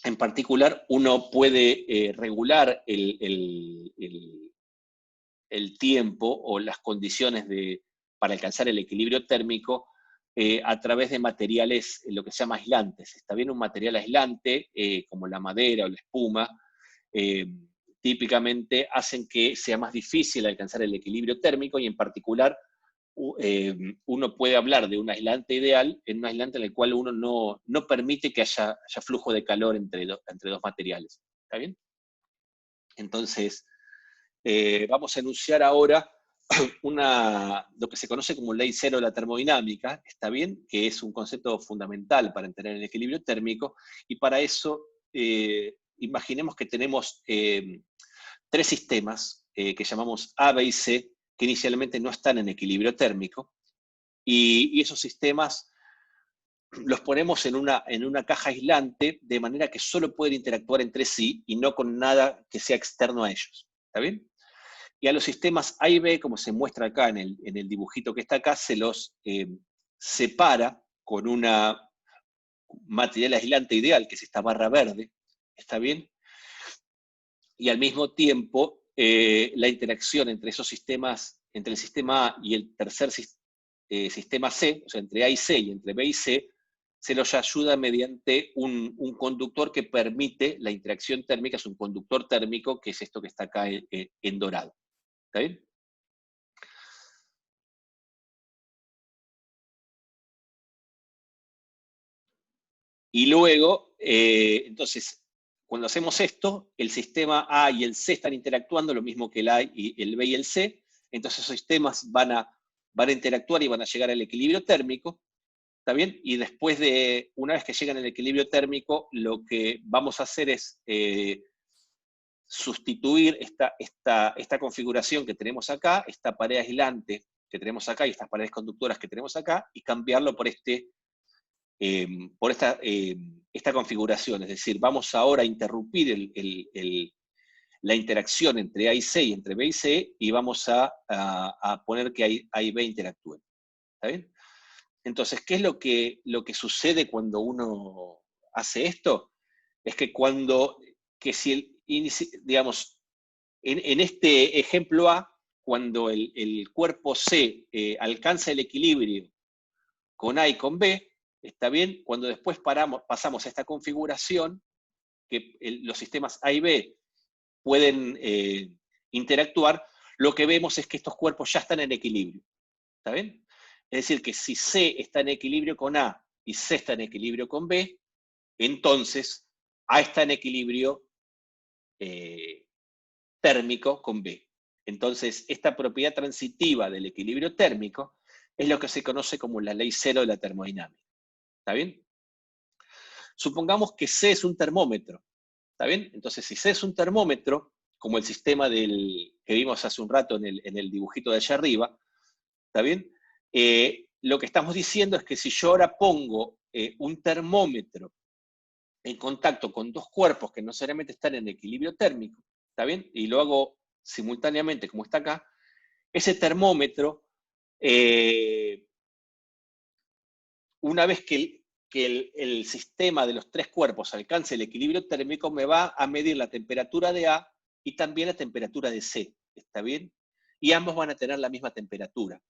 En particular, uno puede regular el tiempo o las condiciones para alcanzar el equilibrio térmico a través de materiales, lo que se llama aislantes. Está bien, un material aislante, como la madera o la espuma, típicamente hacen que sea más difícil alcanzar el equilibrio térmico, y en particular uno puede hablar de un aislante ideal en un aislante en el cual uno no permite que haya flujo de calor entre dos materiales. ¿Está bien? Entonces, vamos a enunciar ahora lo que se conoce como ley cero de la termodinámica, ¿está bien? Que es un concepto fundamental para entender el equilibrio térmico, y para eso imaginemos que tenemos 3 sistemas que llamamos A, B y C, que inicialmente no están en equilibrio térmico, y esos sistemas los ponemos en una caja aislante, de manera que solo pueden interactuar entre sí y no con nada que sea externo a ellos. ¿Está bien? Y a los sistemas A y B, como se muestra acá en el dibujito que está acá, se los separa con una material aislante ideal, que es esta barra verde. ¿Está bien? Y al mismo tiempo, la interacción entre esos sistemas, entre el sistema A y el tercer sistema C, o sea, entre A y C y entre B y C, se los ayuda mediante un conductor que permite la interacción térmica. Es un conductor térmico, que es esto que está acá en dorado. ¿Está bien? Y luego, entonces, cuando hacemos esto, el sistema A y el C están interactuando, lo mismo que el A y el B y el C. Entonces esos sistemas van a interactuar y van a llegar al equilibrio térmico. ¿Está bien? Y después una vez que llegan al equilibrio térmico, lo que vamos a hacer es sustituir esta configuración que tenemos acá, esta pared aislante que tenemos acá y estas paredes conductoras que tenemos acá, y cambiarlo por esta configuración. Es decir, vamos ahora a interrumpir la interacción entre A y C y entre B y C, y vamos a poner que A y B interactúen. ¿Está bien? Entonces, ¿qué es lo que sucede cuando uno hace esto? Es que digamos, en este ejemplo A, cuando el cuerpo C alcanza el equilibrio con A y con B, ¿está bien? Cuando después pasamos a esta configuración, que los sistemas A y B pueden interactuar, lo que vemos es que estos cuerpos ya están en equilibrio. ¿Está bien? Es decir, que si C está en equilibrio con A y C está en equilibrio con B, entonces A está en equilibrio térmico con B. Entonces, esta propiedad transitiva del equilibrio térmico es lo que se conoce como la ley cero de la termodinámica. ¿Está bien? Supongamos que C es un termómetro. ¿Está bien? Entonces, si C es un termómetro, como el sistema que vimos hace un rato en el dibujito de allá arriba, ¿está bien? Lo que estamos diciendo es que si yo ahora pongo un termómetro en contacto con 2 cuerpos que no necesariamente están en equilibrio térmico, ¿está bien? Y lo hago simultáneamente, como está acá, ese termómetro, una vez que el sistema de los 3 cuerpos alcance el equilibrio térmico, me va a medir la temperatura de A y también la temperatura de C, ¿está bien? Y ambos van a tener la misma temperatura.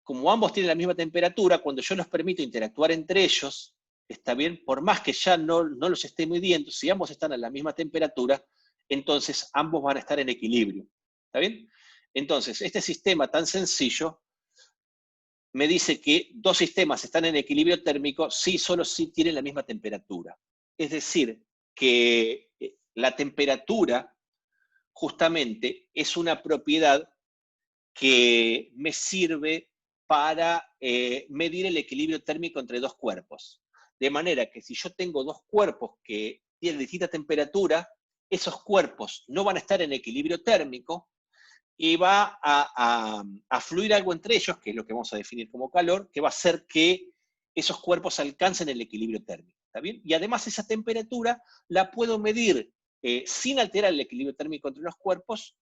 Como ambos tienen la misma temperatura, cuando yo los permito interactuar entre ellos, ¿está bien? Por más que ya no los esté midiendo, si ambos están a la misma temperatura, entonces ambos van a estar en equilibrio. ¿Está bien? Entonces, este sistema tan sencillo me dice que dos sistemas están en equilibrio térmico solo si tienen la misma temperatura. Es decir, que la temperatura justamente es una propiedad que me sirve para medir el equilibrio térmico entre dos cuerpos. De manera que si yo tengo dos cuerpos que tienen distinta temperatura, esos cuerpos no van a estar en equilibrio térmico y va a fluir algo entre ellos, que es lo que vamos a definir como calor, que va a hacer que esos cuerpos alcancen el equilibrio térmico. ¿Está bien? Y además esa temperatura la puedo medir sin alterar el equilibrio térmico entre los cuerpos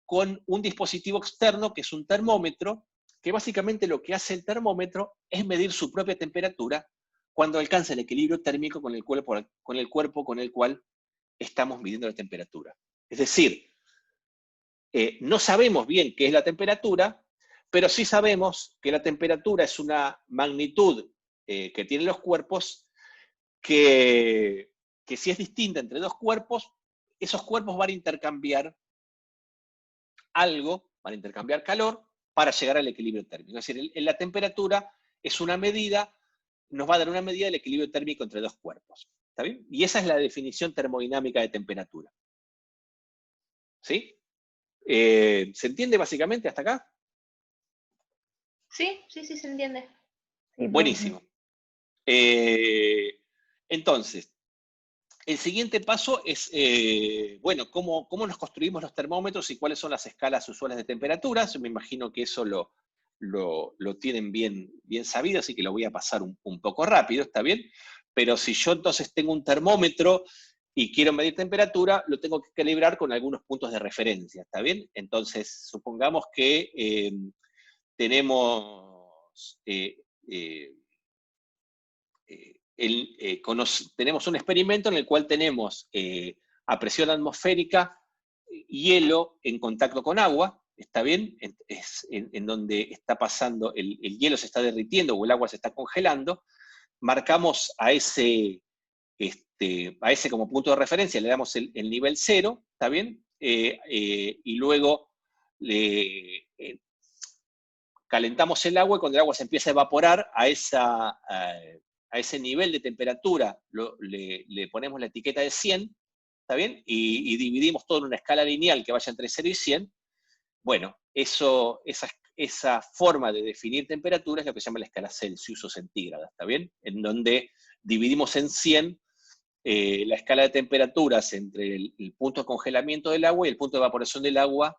con un dispositivo externo que es un termómetro, que básicamente lo que hace el termómetro es medir su propia temperatura cuando alcanza el equilibrio térmico con el cuerpo con el cual estamos midiendo la temperatura. Es decir, no sabemos bien qué es la temperatura, pero sí sabemos que la temperatura es una magnitud que tienen los cuerpos que si es distinta entre dos cuerpos, esos cuerpos van a intercambiar algo, van a intercambiar calor para llegar al equilibrio térmico. Es decir, la temperatura es una medida, nos va a dar una medida del equilibrio térmico entre dos cuerpos. ¿Está bien? Y esa es la definición termodinámica de temperatura. ¿Sí? ¿Se entiende básicamente hasta acá? Sí, sí, sí, se entiende. Sí, Buenísimo. Entonces, el siguiente paso es, bueno, ¿cómo nos construimos los termómetros y cuáles son las escalas usuales de temperaturas? Yo me imagino que eso lo tienen bien sabido, así que lo voy a pasar un poco rápido, ¿está bien? Pero si yo entonces tengo un termómetro y quiero medir temperatura, lo tengo que calibrar con algunos puntos de referencia, ¿está bien? Entonces, supongamos que tenemos... tenemos un experimento en el cual tenemos a presión atmosférica hielo en contacto con agua, ¿está bien? Es en donde está pasando, el hielo se está derritiendo o el agua se está congelando, marcamos a ese como punto de referencia, le damos el nivel 0, ¿está bien? Y luego calentamos el agua y cuando el agua se empieza a evaporar a ese nivel de temperatura le ponemos la etiqueta de 100, ¿está bien? Y dividimos todo en una escala lineal que vaya entre 0 y 100. Bueno, esa forma de definir temperatura es lo que se llama la escala Celsius o centígrada, ¿está bien? En donde dividimos en 100 la escala de temperaturas entre el punto de congelamiento del agua y el punto de evaporación del agua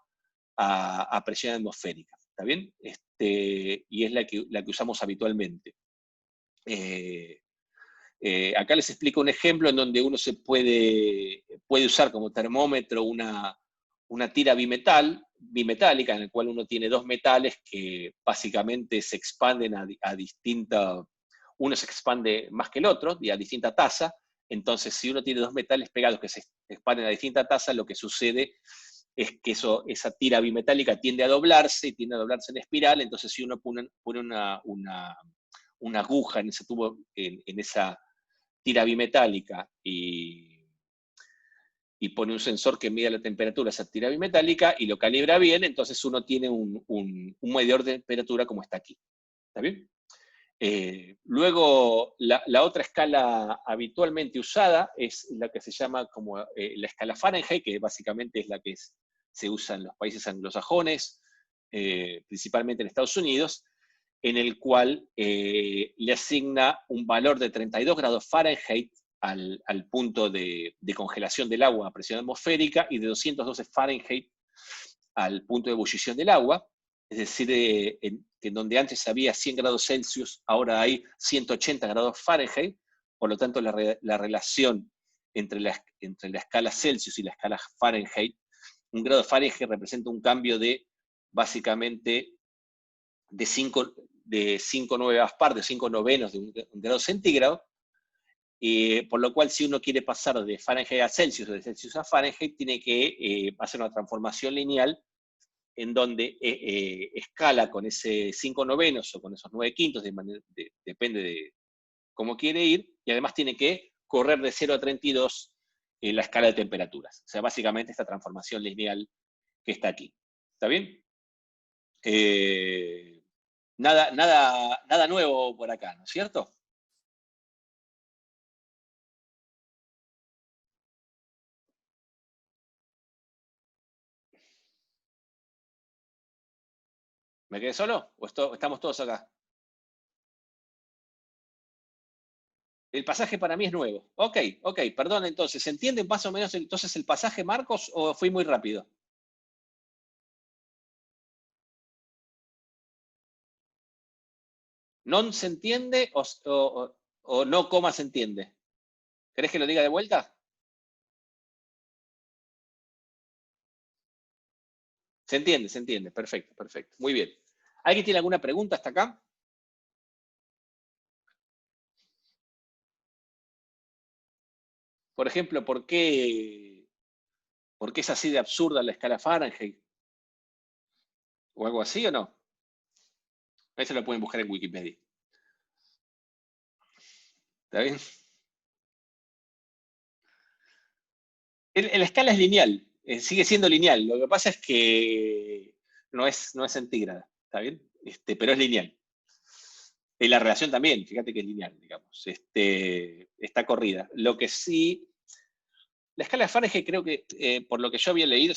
a presión atmosférica, ¿está bien? Y es la que usamos habitualmente. Acá les explico un ejemplo en donde uno se puede usar como termómetro una tira bimetálica, en el cual uno tiene dos metales que básicamente se expanden a distinta, uno se expande más que el otro, y a distinta tasa. Entonces, si uno tiene dos metales pegados que se expanden a distinta tasa, lo que sucede es que esa tira bimetálica tiende a doblarse, y tiende a doblarse en espiral. Entonces, si uno pone una aguja en ese tubo, en esa tira bimetálica, y pone un sensor que mide la temperatura de esa tira bimetálica y lo calibra bien, entonces uno tiene un medidor de temperatura como está aquí. ¿Está bien? Luego, la otra escala habitualmente usada es la que se llama como la escala Fahrenheit, que básicamente es la que se usa en los países anglosajones, principalmente en Estados Unidos, en el cual le asigna un valor de 32 grados Fahrenheit al punto de congelación del agua a presión atmosférica y de 212 Fahrenheit al punto de ebullición del agua. Es decir, en donde antes había 100 grados Celsius, ahora hay 180 grados Fahrenheit. Por lo tanto, la relación entre la escala Celsius y la escala Fahrenheit, un grado Fahrenheit representa un cambio de básicamente de 5 nuevas partes, 5 novenos de un grado centígrado, por lo cual si uno quiere pasar de Fahrenheit a Celsius o de Celsius a Fahrenheit, tiene que hacer una transformación lineal en donde escala con ese 5 novenos o con esos 9 quintos, depende de cómo quiere ir, y además tiene que correr de 0 a 32 la escala de temperaturas. O sea, básicamente esta transformación lineal que está aquí. ¿Está bien? Nada nuevo por acá, ¿no es cierto? ¿Me quedé solo? ¿O estamos todos acá? El pasaje para mí es nuevo. Ok, perdón, entonces, ¿se entiende más o menos entonces el pasaje, Marcos, o fui muy rápido? ¿Non se entiende o no coma se entiende? ¿Querés que lo diga de vuelta? Se entiende, perfecto, perfecto. Muy bien. ¿Alguien tiene alguna pregunta hasta acá? Por ejemplo, ¿por qué es así de absurda la escala Fahrenheit? ¿O algo así o no? Eso lo pueden buscar en Wikipedia. ¿Está bien? La escala es lineal, sigue siendo lineal. Lo que pasa es que no es centígrada, ¿está bien? Pero es lineal. Y la relación también, fíjate que es lineal, digamos. Está corrida. Lo que sí, la escala de Fahrenheit creo que, por lo que yo había leído,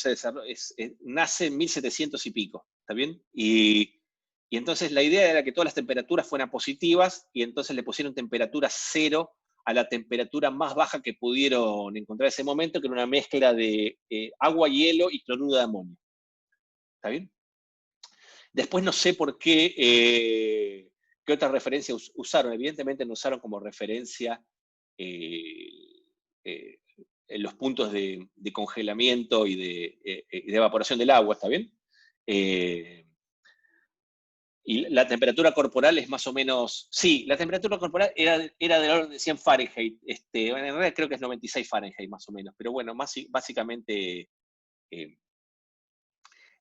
nace en 1700 y pico, ¿está bien? Y entonces la idea era que todas las temperaturas fueran positivas y entonces le pusieron temperatura cero a la temperatura más baja que pudieron encontrar en ese momento, que era una mezcla de agua, hielo y cloruro de amonio. ¿Está bien? Después no sé por qué otra referencia usaron. Evidentemente no usaron como referencia los puntos de congelamiento y de evaporación del agua, ¿está bien? Y la temperatura corporal es más o menos, sí, la temperatura corporal era del orden de 100 Fahrenheit, en realidad creo que es 96 Fahrenheit más o menos, pero bueno, básicamente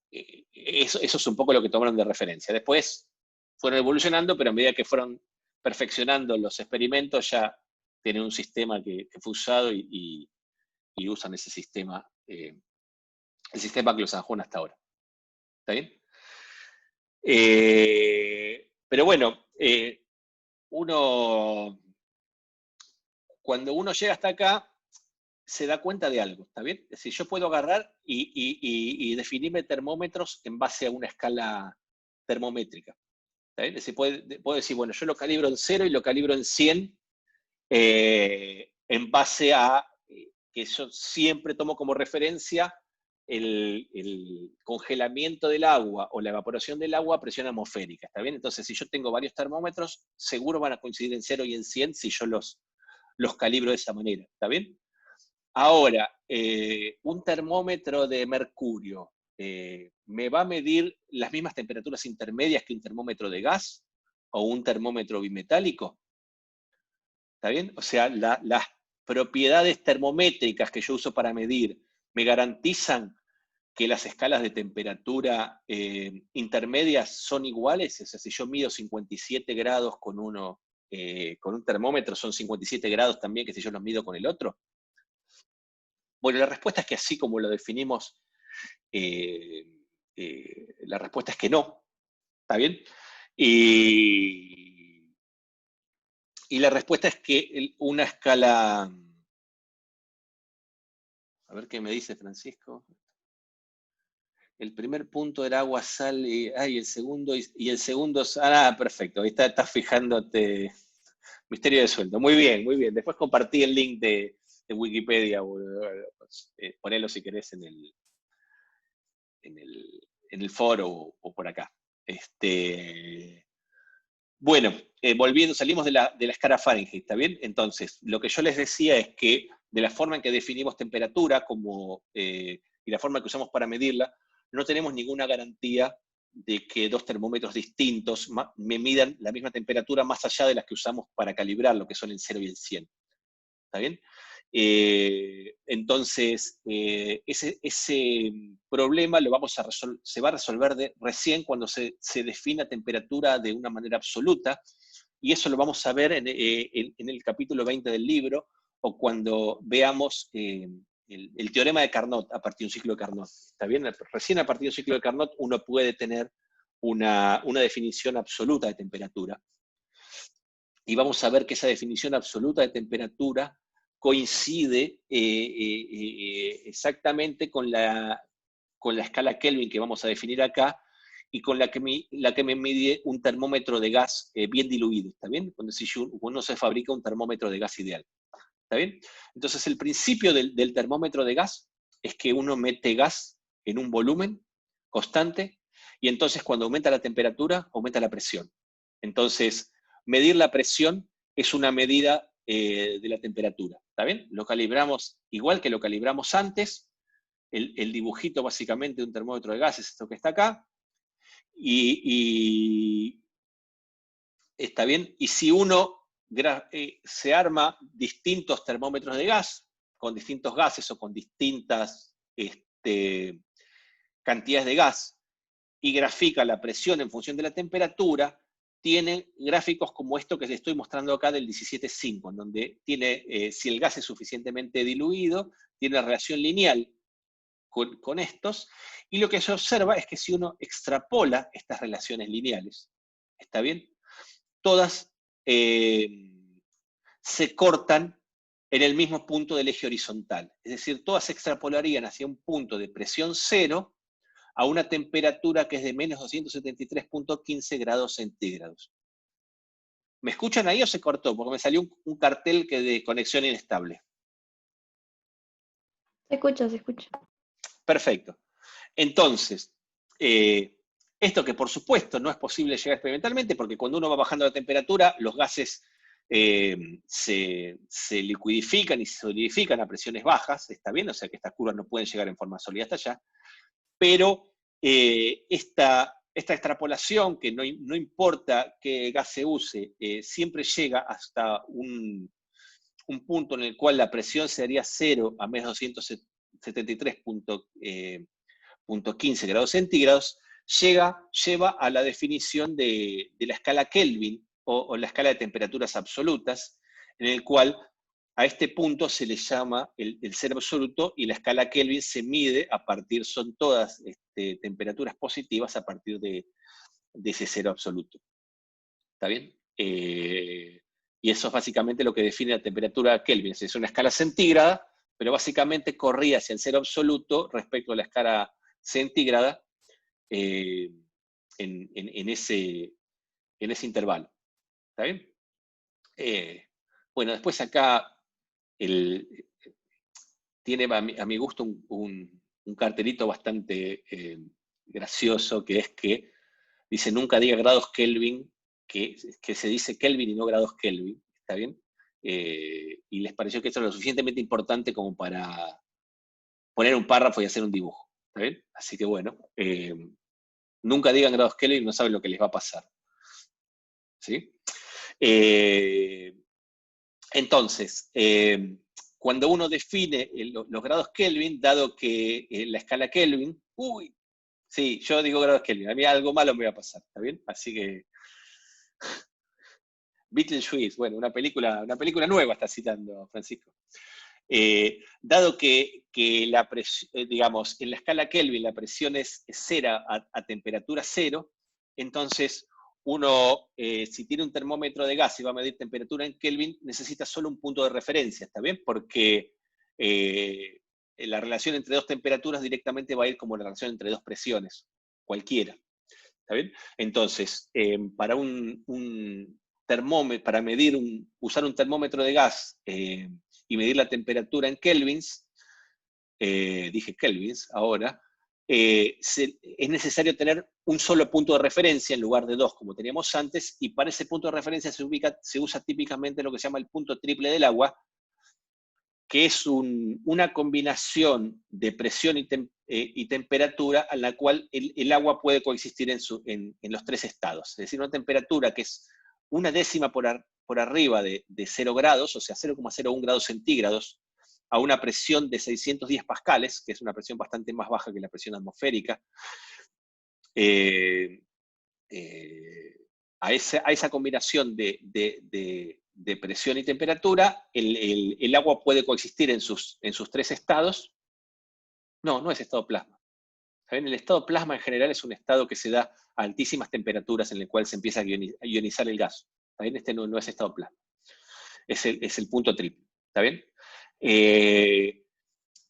eso es un poco lo que tomaron de referencia. Después fueron evolucionando, pero a medida que fueron perfeccionando los experimentos ya tienen un sistema que fue usado y usan ese sistema, el sistema anglosajón hasta ahora. ¿Está bien? Pero bueno, cuando uno llega hasta acá, se da cuenta de algo, ¿está bien? Es decir, yo puedo agarrar y definirme termómetros en base a una escala termométrica. ¿Está bien? Es decir, puedo decir, bueno, yo lo calibro en 0 y lo calibro en 100 en base a que yo siempre tomo como referencia el congelamiento del agua o la evaporación del agua a presión atmosférica, ¿está bien? Entonces, si yo tengo varios termómetros, seguro van a coincidir en 0 y en 100 si yo los calibro de esa manera, ¿está bien? Ahora, un termómetro de mercurio, ¿me va a medir las mismas temperaturas intermedias que un termómetro de gas o un termómetro bimetálico? ¿Está bien? O sea, las propiedades termométricas que yo uso para medir me garantizan que las escalas de temperatura intermedias son iguales. O sea, si yo mido 57 grados con un termómetro, son 57 grados también que si yo los mido con el otro. Bueno, la respuesta es que así como lo definimos, la respuesta es que no. ¿Está bien? Y la respuesta es que una escala... A ver qué me dice Francisco. El primer punto era agua, sal, y el segundo, el segundo, perfecto, ahí estás fijándote, misterio de sueldo. Muy bien, muy bien. Después compartí el link de Wikipedia, ponelo si querés en el foro o por acá. Bueno, volviendo, salimos de la escala Fahrenheit, ¿está bien? Entonces, lo que yo les decía es que de la forma en que definimos temperatura y la forma que usamos para medirla, no tenemos ninguna garantía de que dos termómetros distintos me midan la misma temperatura más allá de las que usamos para calibrar, lo que son el 0 y el 100. ¿Está bien? Entonces, ese problema se va a resolver recién cuando se defina temperatura de una manera absoluta, y eso lo vamos a ver en el capítulo 20 del libro, o cuando veamos el teorema de Carnot a partir de un ciclo de Carnot. ¿Está bien? Recién a partir de un ciclo de Carnot uno puede tener una definición absoluta de temperatura. Y vamos a ver que esa definición absoluta de temperatura coincide exactamente con la escala Kelvin que vamos a definir acá, y con la que me mide un termómetro de gas bien diluido, ¿está bien? Cuando uno se fabrica un termómetro de gas ideal, ¿está bien? Entonces el principio del termómetro de gas es que uno mete gas en un volumen constante, y entonces cuando aumenta la temperatura, aumenta la presión. Entonces, medir la presión es una medida de la temperatura, ¿está bien? Lo calibramos igual que lo calibramos antes. El dibujito básicamente de un termómetro de gas es esto que está acá, y está bien. Y si uno se arma distintos termómetros de gas, con distintos gases o con distintas cantidades de gas, y grafica la presión en función de la temperatura, tiene gráficos como esto que les estoy mostrando acá del 17.5, en donde tiene, si el gas es suficientemente diluido, tiene relación lineal con estos, y lo que se observa es que si uno extrapola estas relaciones lineales, ¿está bien? Todas se cortan en el mismo punto del eje horizontal, es decir, todas se extrapolarían hacia un punto de presión cero a una temperatura que es de menos 273.15 grados centígrados. ¿Me escuchan ahí o se cortó? Porque me salió un cartel de conexión inestable. Se escucha, se escucha. Perfecto. Entonces, esto que por supuesto no es posible llegar experimentalmente, porque cuando uno va bajando la temperatura, los gases se liquidifican y se solidifican a presiones bajas, ¿está bien? O sea que estas curvas no pueden llegar en forma sólida hasta allá, pero esta extrapolación, que no importa qué gas se use, siempre llega hasta un punto en el cual la presión sería 0 a menos 273.15 grados centígrados, lleva a la definición de la escala Kelvin, o la escala de temperaturas absolutas, en el cual a este punto se le llama el cero absoluto, y la escala Kelvin se mide a partir, son todas temperaturas positivas a partir de ese cero absoluto. ¿Está bien? Y eso es básicamente lo que define la temperatura Kelvin. Es una escala centígrada, pero básicamente corría hacia el cero absoluto respecto a la escala centígrada en ese intervalo. ¿Está bien? Bueno, después acá tiene a mi gusto un cartelito bastante gracioso, que es que dice: nunca diga grados Kelvin, que se dice Kelvin y no grados Kelvin, ¿está bien? Y les pareció que esto era lo suficientemente importante como para poner un párrafo y hacer un dibujo, ¿está bien? Así que bueno, nunca digan grados Kelvin, no saben lo que les va a pasar. ¿Sí? Entonces, cuando uno define los grados Kelvin, dado que la escala Kelvin, sí, yo digo grados Kelvin, a mí algo malo me va a pasar, ¿está bien? Así que, Beetlejuice, bueno, una película nueva está citando Francisco. Dado que digamos, en la escala Kelvin la presión es cero a temperatura cero, entonces uno, si tiene un termómetro de gas y va a medir temperatura en Kelvin, necesita solo un punto de referencia, ¿está bien? Porque la relación entre dos temperaturas directamente va a ir como la relación entre dos presiones, cualquiera, ¿está bien? Entonces, para para usar un termómetro de gas y medir la temperatura en kelvins, dije kelvins ahora, es necesario tener un solo punto de referencia en lugar de dos, como teníamos antes, y para ese punto de referencia se usa típicamente lo que se llama el punto triple del agua, que es una combinación de presión y temperatura a la cual el agua puede coexistir en los tres estados. Es decir, una temperatura que es una décima por arriba de 0 grados, o sea, 0,01 grados centígrados, a una presión de 610 pascales, que es una presión bastante más baja que la presión atmosférica. A esa combinación de presión y temperatura, el agua puede coexistir en sus tres estados. No es estado plasma. ¿Saben? El estado plasma en general es un estado que se da a altísimas temperaturas en el cual se empieza a ionizar el gas. ¿Está bien? Este no es estado plasma. Es el punto triple. ¿Está bien?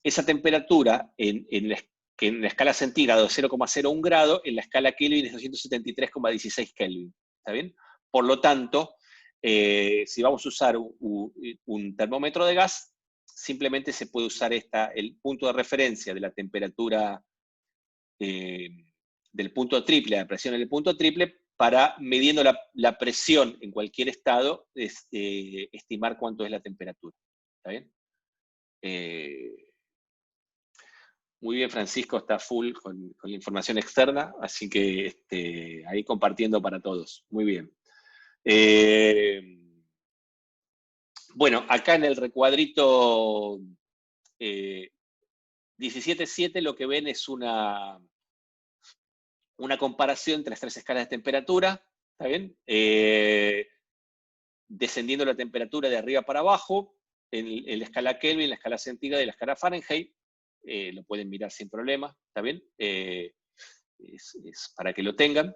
Esa temperatura que en la escala centígrado es 0,01 grado, en la escala Kelvin es 273,16 Kelvin. ¿Está bien? Por lo tanto, si vamos a usar un termómetro de gas, simplemente se puede usar el punto de referencia de la temperatura del punto triple, la presión en el punto triple, para, midiendo la presión en cualquier estado, estimar cuánto es la temperatura. ¿Está bien? Muy bien, Francisco está full con la información externa, así que ahí compartiendo para todos. Muy bien. Bueno, acá en el recuadrito 17.7 lo que ven es una comparación entre las tres escalas de temperatura, ¿está bien? Descendiendo la temperatura de arriba para abajo, en la escala Kelvin, la escala centígrada y la escala Fahrenheit. Lo pueden mirar sin problema, ¿está bien? Es para que lo tengan.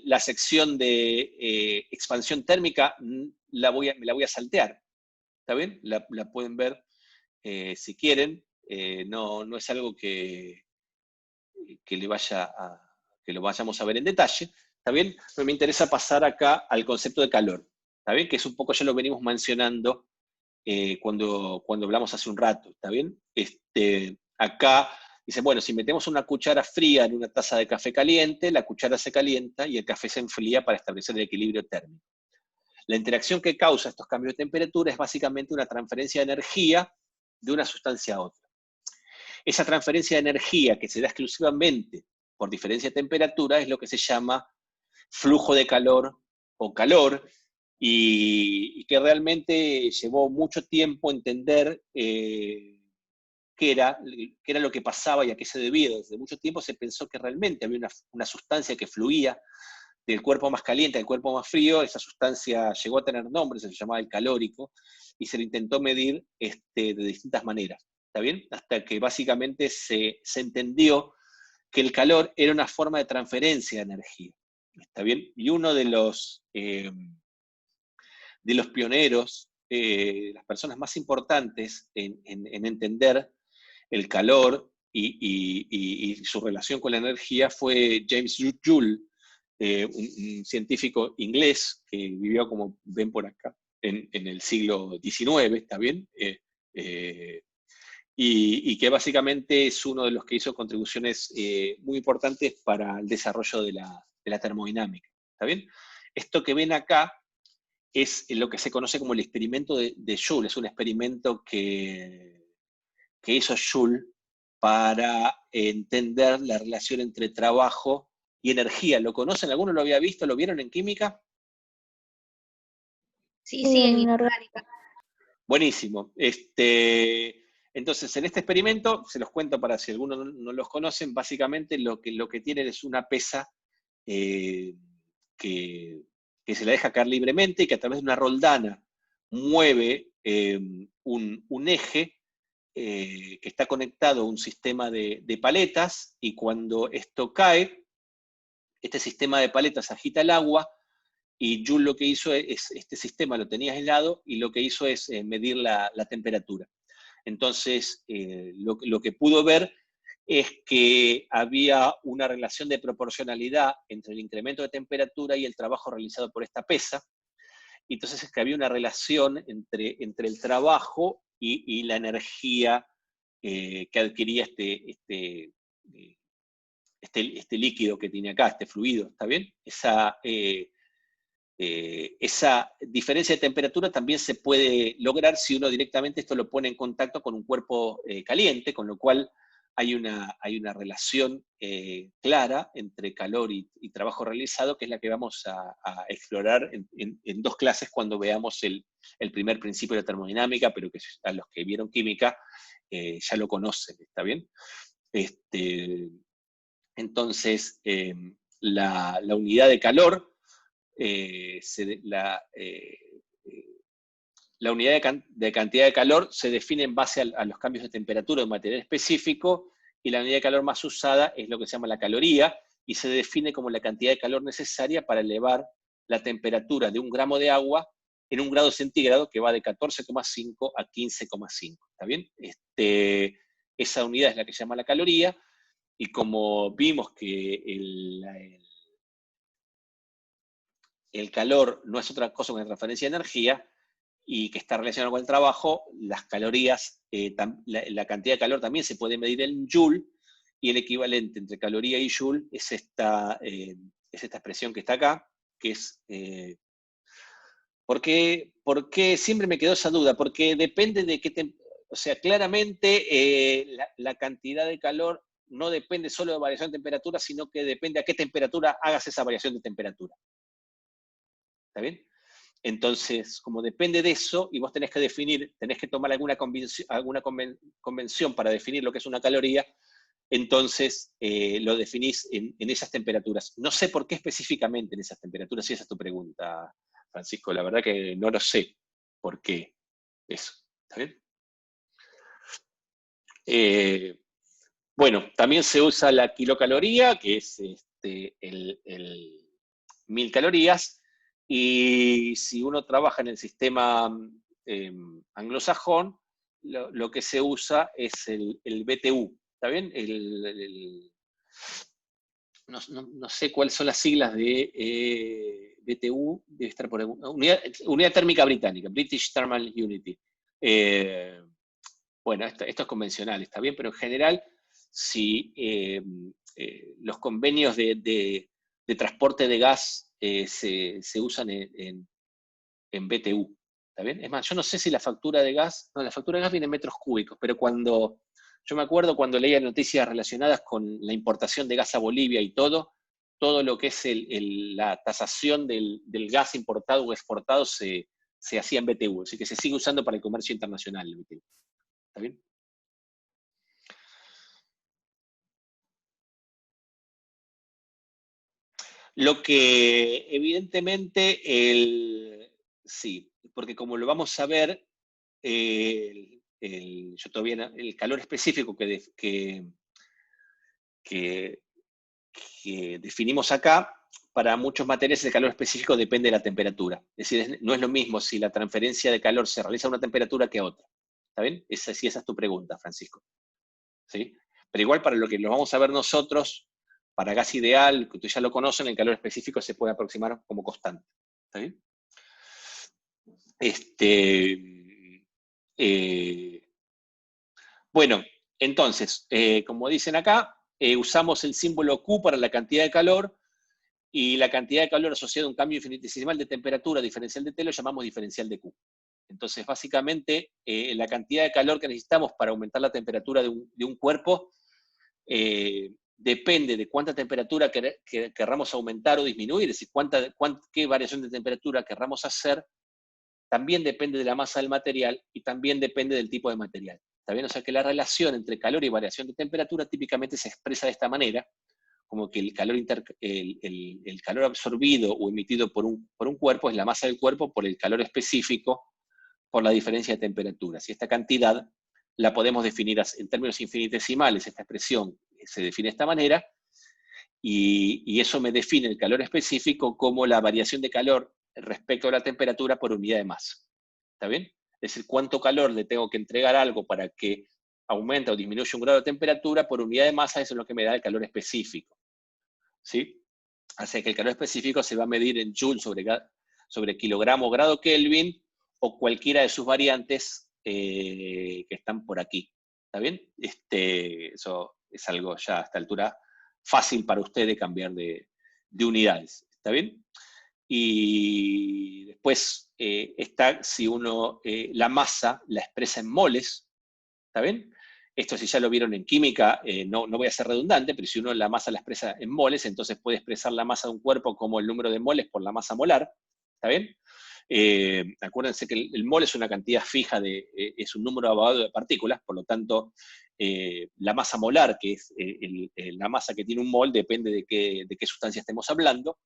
La sección de expansión térmica me la voy a saltear, ¿está bien? La pueden ver si quieren. No es algo que lo vayamos a ver en detalle, ¿está bien? Pero me interesa pasar acá al concepto de calor, ¿está bien? Que es un poco, ya lo venimos mencionando cuando hablamos hace un rato, ¿está bien? Acá dice, bueno, si metemos una cuchara fría en una taza de café caliente, la cuchara se calienta y el café se enfría para establecer el equilibrio térmico. La interacción que causa estos cambios de temperatura es básicamente una transferencia de energía de una sustancia a otra. Esa transferencia de energía que se da exclusivamente por diferencia de temperatura es lo que se llama flujo de calor o calor, y que realmente llevó mucho tiempo entender qué era lo que pasaba y a qué se debía. Desde mucho tiempo se pensó que realmente había una sustancia que fluía del cuerpo más caliente al cuerpo más frío. Esa sustancia llegó a tener nombre, se llamaba el calórico, y se lo intentó medir de distintas maneras, ¿está bien? Hasta que básicamente se entendió que el calor era una forma de transferencia de energía, ¿está bien? Y uno de los pioneros, las personas más importantes en entender el calor y su relación con la energía fue James Joule, un científico inglés que vivió, como ven por acá, en el siglo XIX, ¿está bien? Y que básicamente es uno de los que hizo contribuciones muy importantes para el desarrollo de la termodinámica, ¿está bien? Esto que ven acá es lo que se conoce como el experimento de Joule. Es un experimento que hizo Joule para entender la relación entre trabajo y energía. ¿Lo conocen? ¿Alguno lo había visto? ¿Lo vieron en química? Sí, sí, en inorgánica. Buenísimo. Entonces, en este experimento, se los cuento para si algunos no los conocen, básicamente lo que tienen es una pesa que se la deja caer libremente y que a través de una roldana mueve un eje que está conectado a un sistema de paletas, y cuando esto cae, este sistema de paletas agita el agua, y Joule lo que hizo es, este sistema lo tenía aislado, y lo que hizo es medir la temperatura. Entonces, lo que pudo ver es que había una relación de proporcionalidad entre el incremento de temperatura y el trabajo realizado por esta pesa. Y entonces es que había una relación entre el trabajo y la energía que adquiría este líquido que tiene acá, este fluido, ¿está bien? Esa diferencia de temperatura también se puede lograr si uno directamente esto lo pone en contacto con un cuerpo caliente, con lo cual hay una relación clara entre calor y trabajo realizado, que es la que vamos a explorar en dos clases cuando veamos el primer principio de la termodinámica, pero que a los que vieron química ya lo conocen, ¿está bien? Entonces, la unidad de calor la unidad de cantidad de calor se define en base a los cambios de temperatura de un material específico, y la unidad de calor más usada es lo que se llama la caloría, y se define como la cantidad de calor necesaria para elevar la temperatura de 1 gramo de agua en 1 grado centígrado, que va de 14,5 a 15,5. ¿Está bien? Esa unidad es la que se llama la caloría, y como vimos que el calor no es otra cosa que una transferencia de energía, y que está relacionado con el trabajo, las calorías, la cantidad de calor también se puede medir en joule, y el equivalente entre caloría y joule es esta expresión que está acá, que es... ¿Por qué siempre me quedó esa duda? Porque depende de qué... O sea, claramente la cantidad de calor no depende solo de variación de temperatura, sino que depende a qué temperatura hagas esa variación de temperatura. ¿Está bien? Entonces, como depende de eso, y vos tenés que tomar alguna convención para definir lo que es una caloría, entonces lo definís en esas temperaturas. No sé por qué específicamente en esas temperaturas, si esa es tu pregunta, Francisco. La verdad que no lo sé por qué eso. ¿Está bien? Bueno, también se usa la kilocaloría, que es el 1000 calorías, y si uno trabaja en el sistema anglosajón, lo que se usa es el BTU. ¿Está bien? No sé cuáles son las siglas de BTU, debe estar por unidad térmica británica, British Thermal Unity. Bueno, esto es convencional, está bien, pero en general, si los convenios de transporte de gas se usan en BTU, ¿está bien? Es más, yo no sé si la factura de gas viene en metros cúbicos, pero yo me acuerdo cuando leía noticias relacionadas con la importación de gas a Bolivia y todo lo que es la tasación del gas importado o exportado se hacía en BTU, así que se sigue usando para el comercio internacional el BTU. ¿Está bien? Lo que evidentemente, sí, porque como lo vamos a ver, yo todavía el calor específico que definimos acá, para muchos materiales el calor específico depende de la temperatura. Es decir, no es lo mismo si la transferencia de calor se realiza a una temperatura que a otra. ¿Está bien? Esa es tu pregunta, Francisco. ¿Sí? Pero igual para lo que lo vamos a ver nosotros, para gas ideal, que ustedes ya lo conocen, el calor específico se puede aproximar como constante. ¿Está bien? Bueno, entonces, como dicen acá, usamos el símbolo Q para la cantidad de calor, y la cantidad de calor asociada a un cambio infinitesimal de temperatura diferencial de T lo llamamos diferencial de Q. Entonces, básicamente, la cantidad de calor que necesitamos para aumentar la temperatura de un cuerpo depende de cuánta temperatura querramos aumentar o disminuir, es decir, qué variación de temperatura querramos hacer. También depende de la masa del material y también depende del tipo de material. ¿Está bien? O sea que la relación entre calor y variación de temperatura típicamente se expresa de esta manera, como que el calor absorbido o emitido por un cuerpo es la masa del cuerpo por el calor específico, por la diferencia de temperaturas. Y esta cantidad la podemos definir en términos infinitesimales. Esta expresión se define de esta manera, y eso me define el calor específico como la variación de calor respecto a la temperatura por unidad de masa. ¿Está bien? Es decir, cuánto calor le tengo que entregar a algo para que aumente o disminuya 1 grado de temperatura por unidad de masa, eso es lo que me da el calor específico. ¿Sí? Así que el calor específico se va a medir en joule sobre kilogramo grado Kelvin, o cualquiera de sus variantes que están por aquí. ¿Está bien? Eso es algo ya a esta altura fácil para usted de cambiar de unidades. ¿Está bien? Y después está si uno la masa la expresa en moles. ¿Está bien? Esto, si ya lo vieron en química, no voy a ser redundante, pero si uno la masa la expresa en moles, entonces puede expresar la masa de un cuerpo como el número de moles por la masa molar. ¿Está bien? Acuérdense que el mol es una cantidad fija, es un número abogado de partículas, por lo tanto, la masa molar, que es la masa que tiene un mol, depende de qué sustancia estemos hablando.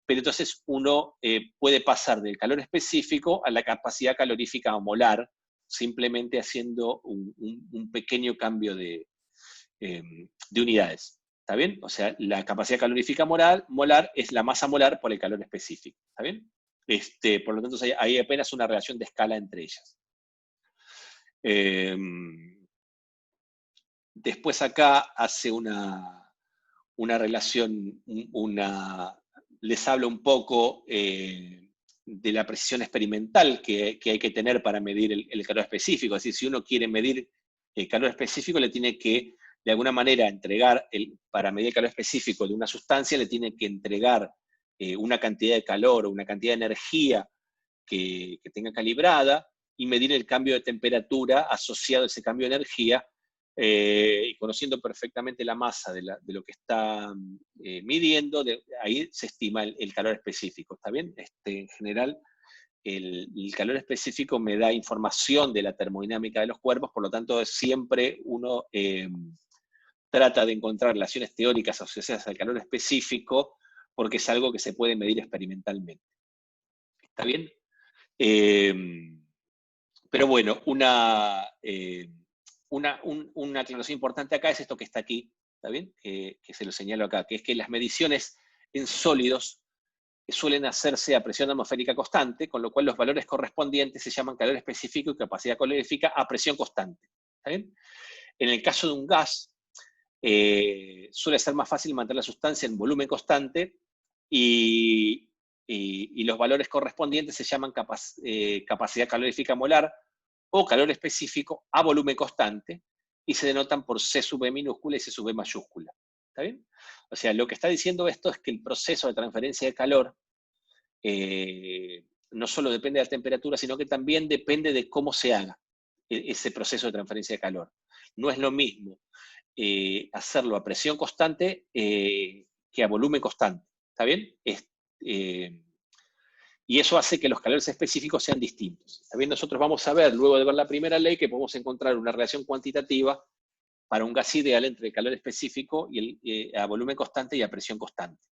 pero entonces uno puede pasar del calor específico a la capacidad calorífica molar, simplemente haciendo un pequeño cambio de unidades. ¿Está bien? O sea, la capacidad calorífica molar es la masa molar por el calor específico. ¿Está bien? Por lo tanto, hay apenas una relación de escala entre ellas. Después acá hace una relación, les hablo un poco de la precisión experimental que hay que tener para medir el calor específico. Es decir, si uno quiere medir el calor específico, le tiene que, de alguna manera, entregar, para medir el calor específico de una sustancia, le tiene que entregar una cantidad de calor o una cantidad de energía que tenga calibrada y medir el cambio de temperatura asociado a ese cambio de energía, y conociendo perfectamente la masa de lo que está midiendo, ahí se estima el calor específico, ¿está bien? En general, el calor específico me da información de la termodinámica de los cuerpos, por lo tanto, siempre uno trata de encontrar relaciones teóricas asociadas al calor específico, porque es algo que se puede medir experimentalmente. ¿Está bien? Pero bueno, una aclaración importante acá es esto que está aquí, ¿está bien? Que se lo señalo acá, que es que las mediciones en sólidos suelen hacerse a presión atmosférica constante, con lo cual los valores correspondientes se llaman calor específico y capacidad calorífica a presión constante. ¿Está bien? En el caso de un gas, suele ser más fácil mantener la sustancia en volumen constante y los valores correspondientes se llaman capacidad calorífica molar o calor específico a volumen constante y se denotan por C sub B minúscula y C sub B mayúscula. ¿Está bien? O sea, lo que está diciendo esto es que el proceso de transferencia de calor no solo depende de la temperatura, sino que también depende de cómo se haga ese proceso de transferencia de calor. No es lo mismo hacerlo a presión constante que a volumen constante. ¿Está bien? Y eso hace que los calores específicos sean distintos. ¿Está bien? Nosotros vamos a ver, luego de ver la primera ley, que podemos encontrar una relación cuantitativa para un gas ideal entre el calor específico y a volumen constante y a presión constante.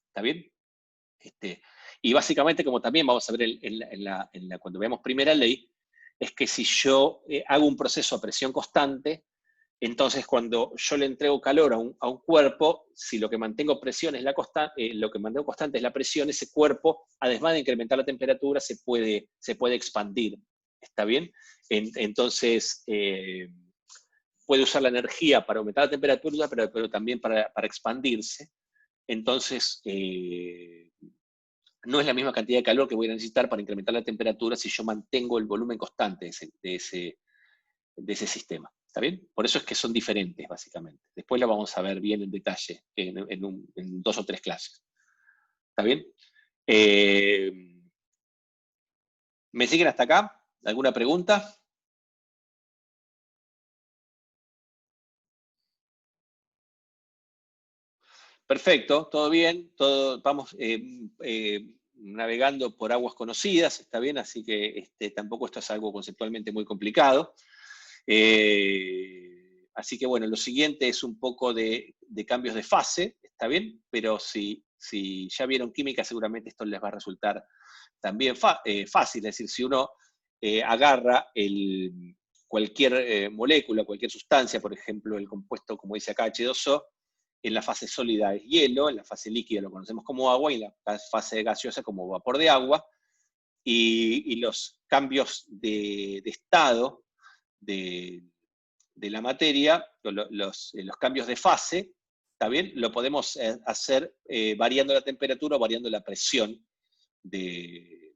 ¿Está bien? Y básicamente, como también vamos a ver cuando veamos primera ley, es que si yo hago un proceso a presión constante, entonces cuando yo le entrego calor a un cuerpo, si lo que mantengo presión es lo que mantengo constante es la presión, ese cuerpo, además de incrementar la temperatura, se puede expandir. ¿Está bien? Entonces, puede usar la energía para aumentar la temperatura, pero también para expandirse. Entonces, no es la misma cantidad de calor que voy a necesitar para incrementar la temperatura si yo mantengo el volumen constante de ese sistema. ¿Está bien? Por eso es que son diferentes, básicamente. Después lo vamos a ver bien en detalle en 2 o 3 clases. ¿Está bien? ¿Me siguen hasta acá? ¿Alguna pregunta? Perfecto, todo bien, vamos navegando por aguas conocidas, está bien, así que tampoco esto es algo conceptualmente muy complicado. Así que bueno, lo siguiente es un poco de cambios de fase, está bien, pero si ya vieron química, seguramente esto les va a resultar también fácil, es decir, si uno agarra cualquier molécula, cualquier sustancia, por ejemplo, el compuesto, como dice acá, H2O, en la fase sólida es hielo, en la fase líquida lo conocemos como agua, y en la fase gaseosa como vapor de agua, y los cambios de estado de la materia, los cambios de fase, ¿está bien? Lo podemos hacer variando la temperatura o variando la presión de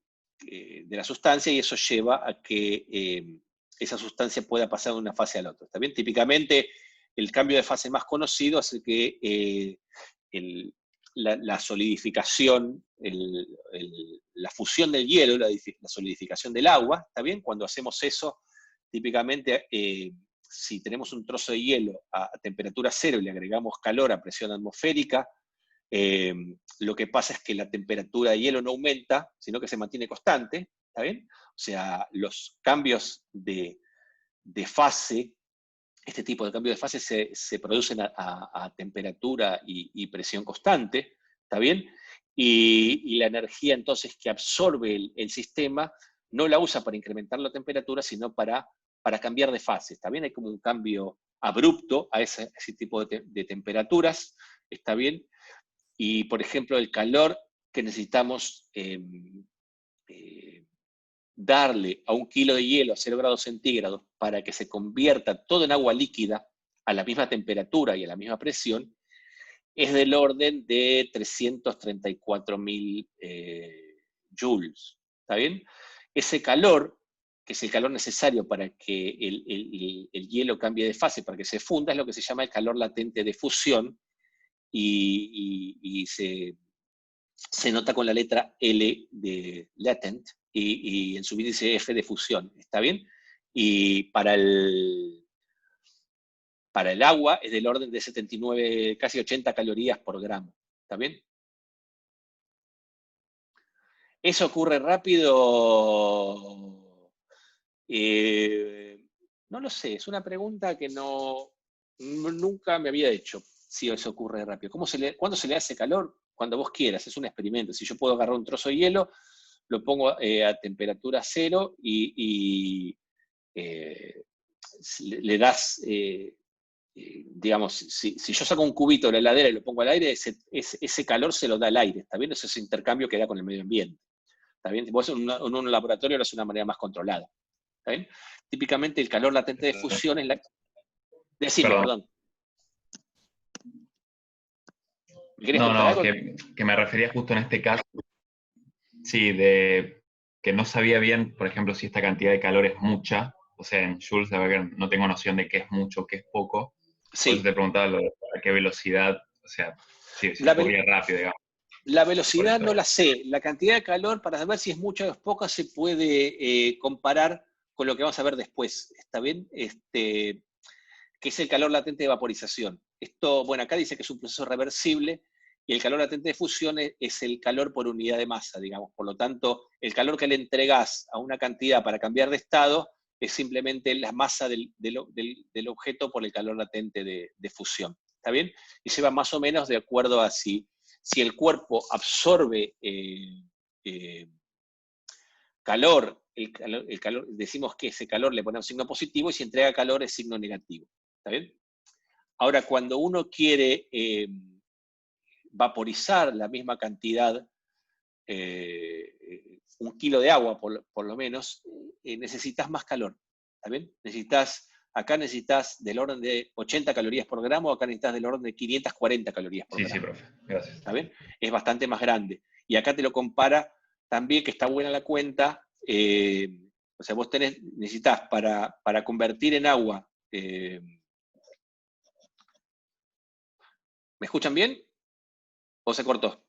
la sustancia, y eso lleva a que esa sustancia pueda pasar de una fase a la otra. ¿Está bien? Típicamente, el cambio de fase más conocido hace que la solidificación, la fusión del hielo, la solidificación del agua, ¿está bien? Cuando hacemos eso, típicamente, si tenemos un trozo de hielo a temperatura cero y le agregamos calor a presión atmosférica, lo que pasa es que la temperatura de hielo no aumenta, sino que se mantiene constante, ¿está bien? O sea, los cambios de fase, este tipo de cambios de fase se producen a temperatura y presión constante, ¿está bien? y la energía entonces que absorbe el sistema no la usa para incrementar la temperatura, sino para cambiar de fase. ¿Está bien? Hay como un cambio abrupto a ese tipo de temperaturas. ¿Está bien? Y, por ejemplo, el calor que necesitamos darle a 1 kilo de hielo a 0 grados centígrados para que se convierta todo en agua líquida a la misma temperatura y a la misma presión, es del orden de 334.000 joules. ¿Está bien? Ese calor, que es el calor necesario para que el hielo cambie de fase, para que se funda, es lo que se llama el calor latente de fusión, y se nota con la letra L de latent, y en su índice F de fusión. ¿Está bien? Y para el agua es del orden de 79, casi 80 calorías por gramo. ¿Está bien? ¿Eso ocurre rápido? No lo sé, es una pregunta que nunca me había hecho, si eso ocurre rápido. ¿Cuándo se le hace calor? Cuando vos quieras, es un experimento. Si yo puedo agarrar un trozo de hielo, lo pongo a temperatura 0 y le das, digamos, si yo saco un cubito de la heladera y lo pongo al aire, ese calor se lo da al aire, ¿está bien? Ese es intercambio que da con el medio ambiente. ¿Está bien? Vos en un laboratorio lo haces de una manera más controlada. ¿Está bien? Típicamente el calor latente de fusión es la... Decime, perdón. ¿Me querés contar algo? Que me refería justo en este caso, sí, de que no sabía bien, por ejemplo, si esta cantidad de calor es mucha, o sea, en joules, la verdad que no tengo noción de qué es mucho, qué es poco. Sí. Por eso te preguntaba a qué velocidad, o sea, si ocurría rápido, digamos. La velocidad no la sé. La cantidad de calor, para saber si es mucha o es poca, se puede comparar con lo que vamos a ver después. ¿Está bien? Que es el calor latente de vaporización. Esto, bueno, acá dice que es un proceso reversible, y el calor latente de fusión es el calor por unidad de masa, digamos. Por lo tanto, el calor que le entregás a una cantidad para cambiar de estado es simplemente la masa del objeto por el calor latente de fusión. ¿Está bien? Y se va más o menos de acuerdo a si el cuerpo absorbe calor, el calor, decimos que ese calor le ponemos signo positivo, y si entrega calor es signo negativo. ¿Está bien? Ahora, cuando uno quiere vaporizar la misma cantidad, 1 kilo de agua por lo menos, necesitas más calor. ¿Está bien? Acá necesitas del orden de 80 calorías por gramo, acá necesitas del orden de 540 calorías por gramo. Sí, profe, gracias. ¿Está bien? Es bastante más grande. Y acá te lo compara también, que está buena la cuenta, o sea, vos necesitas para convertir en agua. ¿Me escuchan bien? ¿O se cortó?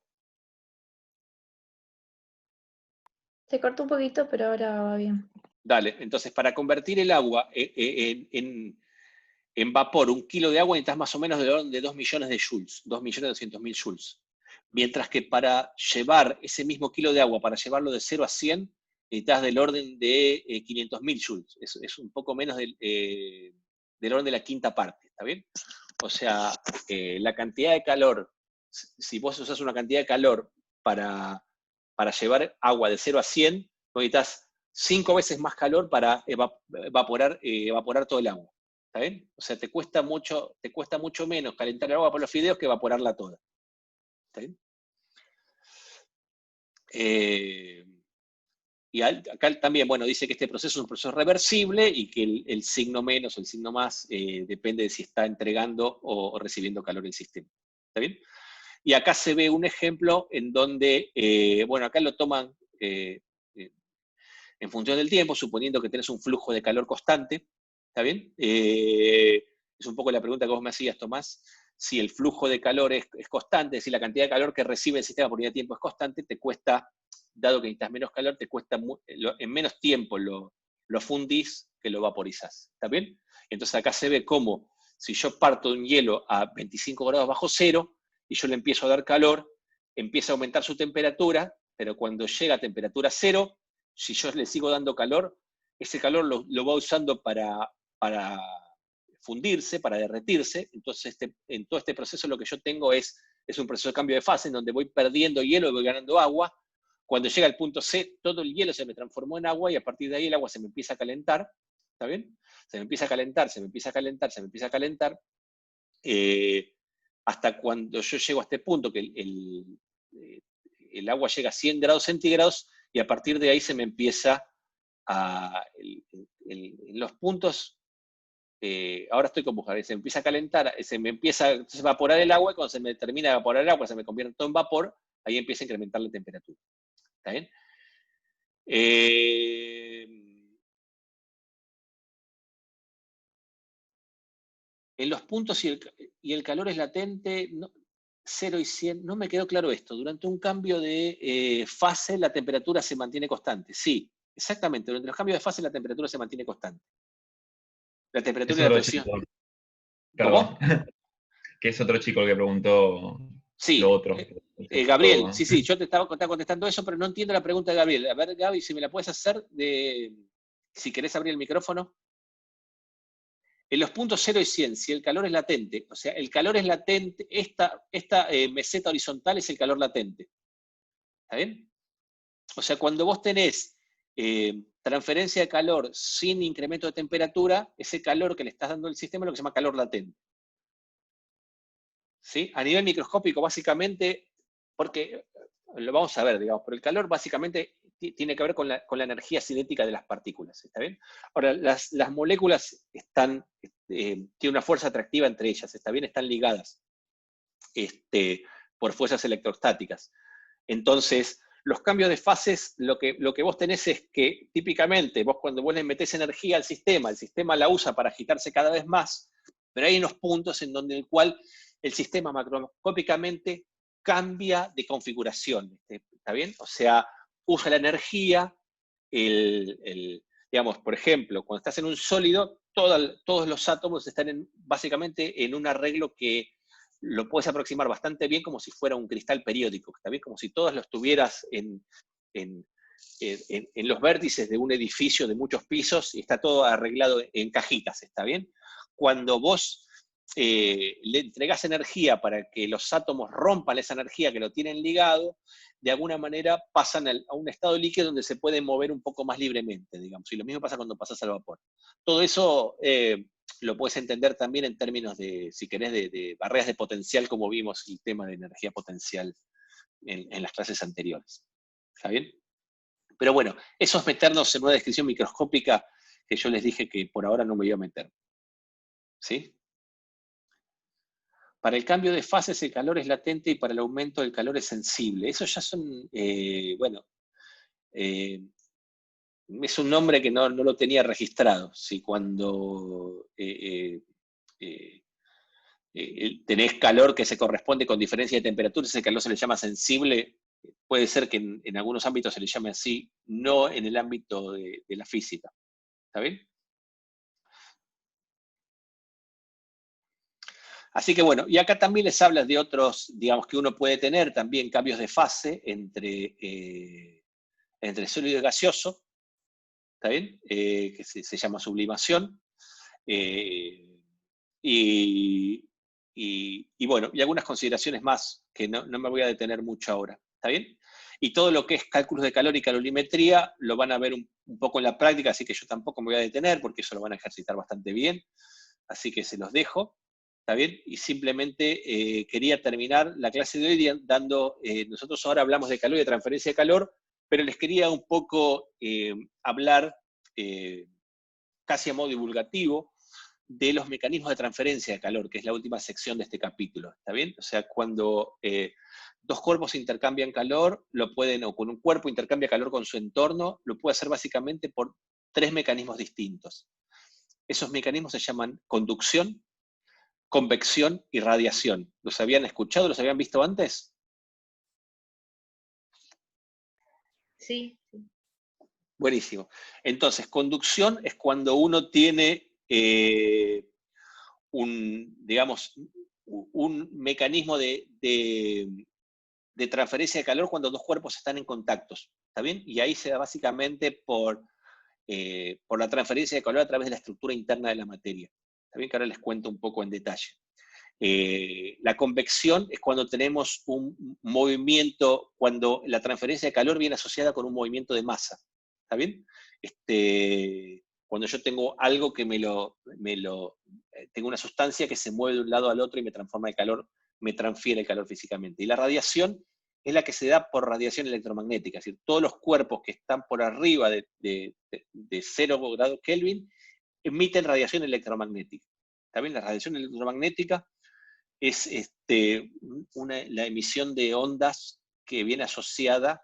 Se cortó un poquito, pero ahora va bien. Dale, entonces para convertir el agua en vapor, 1 kilo de agua, necesitas más o menos del orden de 2 millones de joules, 2.200.000 joules. Mientras que para llevar ese mismo kilo de agua, para llevarlo de 0 a 100, necesitas del orden de 500.000 joules. Es un poco menos del orden de la quinta parte, ¿está bien? O sea, la cantidad de calor, si vos usás una cantidad de calor para llevar agua de 0 a 100, necesitas 5 veces más calor para evaporar todo el agua. ¿Está bien? O sea, te cuesta mucho menos calentar el agua por los fideos que evaporarla toda. ¿Está bien? Y acá también, bueno, dice que este proceso es un proceso reversible, y que el signo menos o el signo más depende de si está entregando o recibiendo calor el sistema. ¿Está bien? Y acá se ve un ejemplo en donde, bueno, acá lo toman en función del tiempo, suponiendo que tenés un flujo de calor constante. ¿Está bien? Es un poco la pregunta que vos me hacías, Tomás. Si el flujo de calor es constante, si la cantidad de calor que recibe el sistema por unidad de tiempo es constante, te cuesta, dado que necesitas menos calor, te cuesta en menos tiempo lo fundís que lo vaporizás. ¿Está bien? Entonces acá se ve cómo, si yo parto de un hielo a 25 grados bajo cero y yo le empiezo a dar calor, empieza a aumentar su temperatura, pero cuando llega a temperatura cero, si yo le sigo dando calor, ese calor lo va usando para fundirse, para derretirse. Entonces, en todo este proceso lo que yo tengo es es un proceso de cambio de fase en donde voy perdiendo hielo y voy ganando agua. Cuando llega al punto C, todo el hielo se me transformó en agua y a partir de ahí el agua se me empieza a calentar, ¿está bien? Se me empieza a calentar, se me empieza a calentar, se me empieza a calentar, hasta cuando yo llego a este punto, que el agua llega a 100 grados centígrados y a partir de ahí se me empieza a... en los puntos, ahora estoy con Bujar, se me empieza a calentar, se me empieza a evaporar el agua y cuando se me termina de evaporar el agua, se me convierte todo en vapor, ahí empieza a incrementar la temperatura. ¿Está bien? En los puntos y el calor es latente, 0 y 100, no me quedó claro esto. Durante un cambio de fase, la temperatura se mantiene constante. Sí, exactamente. Durante los cambios de fase, la temperatura se mantiene constante. La temperatura y la presión. ¿Cómo? Que es otro chico el que preguntó sí, lo otro. Gabriel, sí, yo te estaba contestando eso, pero no entiendo la pregunta de Gabriel. A ver, Gaby, si me la puedes hacer, si querés abrir el micrófono. En los puntos 0 y 100, si el calor es latente, o sea, el calor es latente, esta meseta horizontal es el calor latente. ¿Está bien? O sea, cuando vos tenés transferencia de calor sin incremento de temperatura, ese calor que le estás dando al sistema es lo que se llama calor latente. ¿Sí? A nivel microscópico, básicamente, porque lo vamos a ver, digamos, pero el calor básicamente tiene que ver con la energía cinética de las partículas, ¿está bien? Ahora, las moléculas tienen una fuerza atractiva entre ellas, ¿está bien? Están ligadas por fuerzas electrostáticas. Entonces, los cambios de fases, lo que vos tenés es que, típicamente, vos cuando vos le metés energía al sistema, el sistema la usa para agitarse cada vez más, pero hay unos puntos en donde el cual el sistema macroscópicamente cambia de configuración, ¿está bien? O sea, usa la energía, digamos, por ejemplo, cuando estás en un sólido, todos los átomos están básicamente en un arreglo que lo puedes aproximar bastante bien como si fuera un cristal periódico, ¿está bien? Como si todos los tuvieras en los vértices de un edificio de muchos pisos y está todo arreglado en cajitas, ¿está bien? Cuando vos le entregás energía para que los átomos rompan esa energía que lo tienen ligado, de alguna manera pasan a un estado líquido donde se pueden mover un poco más libremente, digamos. Y lo mismo pasa cuando pasas al vapor. Todo eso lo puedes entender también en términos de, si querés, de barreras de potencial, como vimos el tema de energía potencial en las clases anteriores. ¿Está bien? Pero bueno, eso es meternos en una descripción microscópica que yo les dije que por ahora no me iba a meter. ¿Sí? Para el cambio de fases el calor es latente y para el aumento del calor es sensible. Eso ya son, bueno, es un nombre que no lo tenía registrado. Si cuando tenés calor que se corresponde con diferencia de temperatura, ese calor se le llama sensible. Puede ser que en algunos ámbitos se le llame así, no en el ámbito de la física. ¿Está bien? Así que bueno, y acá también les habla de otros, digamos, que uno puede tener también cambios de fase entre sólido y gaseoso, ¿está bien? Que se llama sublimación. Y bueno, y algunas consideraciones más que no me voy a detener mucho ahora, ¿está bien? Y todo lo que es cálculos de calor y calorimetría lo van a ver un poco en la práctica, así que yo tampoco me voy a detener porque eso lo van a ejercitar bastante bien, así que se los dejo. ¿Está bien? Y simplemente quería terminar la clase de hoy dando, nosotros ahora hablamos de calor y de transferencia de calor, pero les quería un poco hablar, casi a modo divulgativo, de los mecanismos de transferencia de calor, que es la última sección de este capítulo. ¿Está bien? O sea, cuando dos cuerpos intercambian calor, o con un cuerpo intercambia calor con su entorno, lo puede hacer básicamente por 3 mecanismos distintos. Esos mecanismos se llaman conducción, convección y radiación. ¿Los habían escuchado? ¿Los habían visto antes? Sí. Buenísimo. Entonces, conducción es cuando uno tiene digamos, un mecanismo de transferencia de calor cuando dos cuerpos están en contactos. ¿Está bien? Y ahí se da básicamente por la transferencia de calor a través de la estructura interna de la materia. ¿Está bien? Que ahora les cuento un poco en detalle. La convección es cuando tenemos un movimiento, cuando la transferencia de calor viene asociada con un movimiento de masa. ¿Está bien? Cuando yo tengo algo que tengo una sustancia que se mueve de un lado al otro y me transforma el calor, me transfiere el calor físicamente. Y la radiación es la que se da por radiación electromagnética, es decir, todos los cuerpos que están por arriba de 0 grados Kelvin emiten radiación electromagnética. ¿Está bien? La radiación electromagnética es la emisión de ondas que viene asociada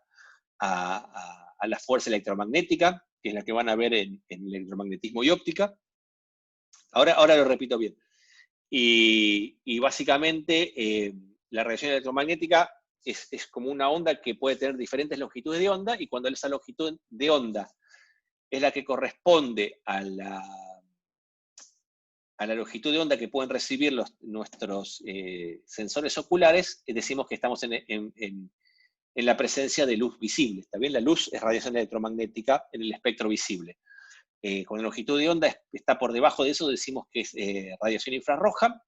a la fuerza electromagnética, que es la que van a ver en electromagnetismo y óptica. Ahora lo repito bien. Y básicamente la radiación electromagnética es como una onda que puede tener diferentes longitudes de onda, y cuando esa longitud de onda es la que corresponde a la longitud de onda que pueden recibir nuestros sensores oculares, decimos que estamos en la presencia de luz visible. ¿Está bien? La luz es radiación electromagnética en el espectro visible. Con la longitud de onda está por debajo de eso, decimos que es radiación infrarroja,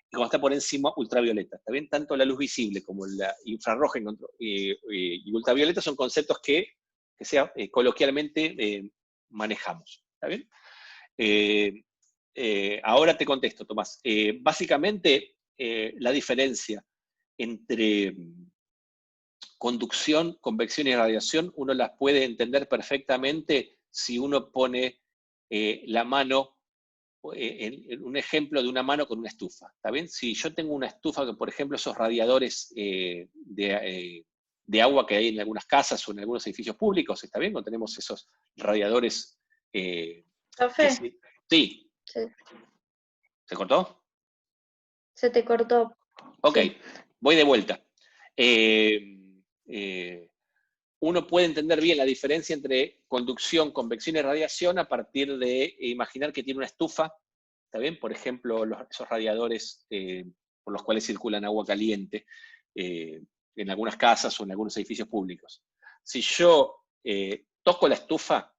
y cuando está por encima, ultravioleta. ¿Está bien? Tanto la luz visible como la infrarroja y ultravioleta son conceptos que coloquialmente manejamos. ¿Está bien? Ahora te contesto, Tomás. Básicamente, la diferencia entre conducción, convección y radiación, uno las puede entender perfectamente si uno pone la mano, en un ejemplo de una mano con una estufa. ¿Está bien? Si yo tengo una estufa, que por ejemplo esos radiadores de agua que hay en algunas casas o en algunos edificios públicos, ¿está bien? Cuando tenemos esos radiadores... ¿Café? Sí. Sí. ¿Se cortó? Se te cortó. Ok, Sí. voy de vuelta. Uno puede entender bien la diferencia entre conducción, convección y radiación a partir de imaginar que tiene una estufa, ¿está bien? Por ejemplo, esos radiadores por los cuales circulan agua caliente en algunas casas o en algunos edificios públicos. Si yo toco la estufa,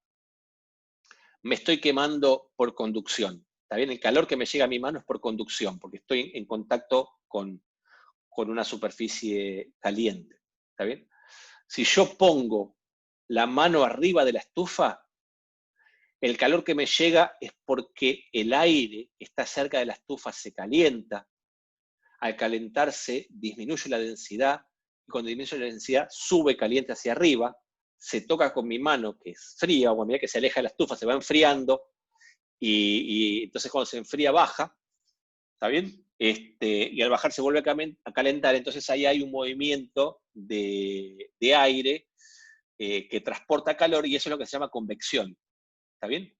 me estoy quemando por conducción. ¿Está bien? El calor que me llega a mi mano es por conducción, porque estoy en contacto con una superficie caliente. ¿Está bien? Si yo pongo la mano arriba de la estufa, el calor que me llega es porque el aire que está cerca de la estufa se calienta. Al calentarse disminuye la densidad, y cuando disminuye la densidad sube caliente hacia arriba, se toca con mi mano, que es fría, o a medida que se aleja de la estufa se va enfriando, y entonces cuando se enfría baja, ¿está bien? Y al bajar se vuelve a calentar, entonces ahí hay un movimiento de aire que transporta calor, y eso es lo que se llama convección. ¿Está bien?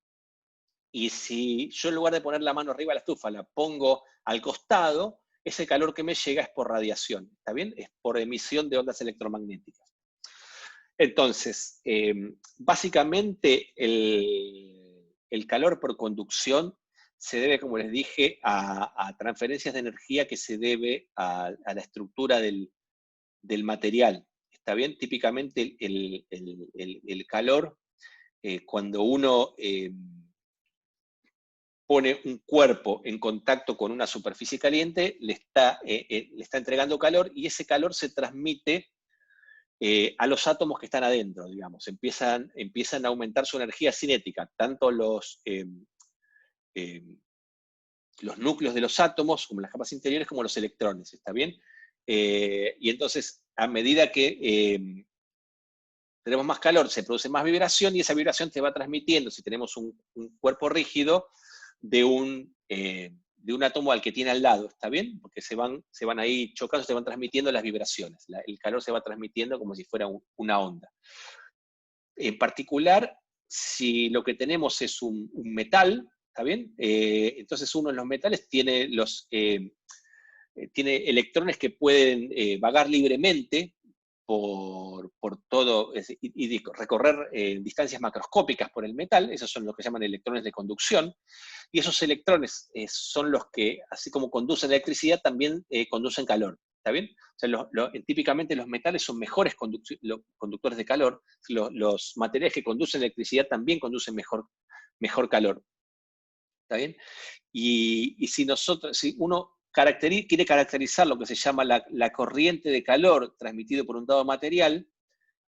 Y si yo en lugar de poner la mano arriba de la estufa, la pongo al costado, ese calor que me llega es por radiación. ¿Está bien? Es por emisión de ondas electromagnéticas. Entonces, básicamente el calor por conducción se debe, como les dije, a transferencias de energía que se debe a la estructura del material. ¿Está bien? Típicamente el calor, cuando uno pone un cuerpo en contacto con una superficie caliente, le está entregando calor, y ese calor se transmite a los átomos que están adentro, digamos. Empiezan a aumentar su energía cinética, tanto los núcleos de los átomos, como las capas interiores, como los electrones, ¿está bien? Y entonces, a medida que tenemos más calor, se produce más vibración, y esa vibración te va transmitiendo, si tenemos un cuerpo rígido, de un átomo al que tiene al lado, ¿está bien? Porque se van ahí chocando, se van transmitiendo las vibraciones. El calor se va transmitiendo como si fuera una onda. En particular, si lo que tenemos es un metal, ¿está bien? Entonces uno de los metales tiene electrones que pueden vagar libremente por todo, y recorrer distancias macroscópicas por el metal. Esos son los que se llaman electrones de conducción, y esos electrones son los que, así como conducen electricidad, también conducen calor. ¿Está bien? O sea, típicamente los metales son mejores conductores de calor. Los materiales que conducen electricidad también conducen mejor calor. ¿Está bien? Y si uno quiere caracterizar lo que se llama la corriente de calor transmitido por un dado material,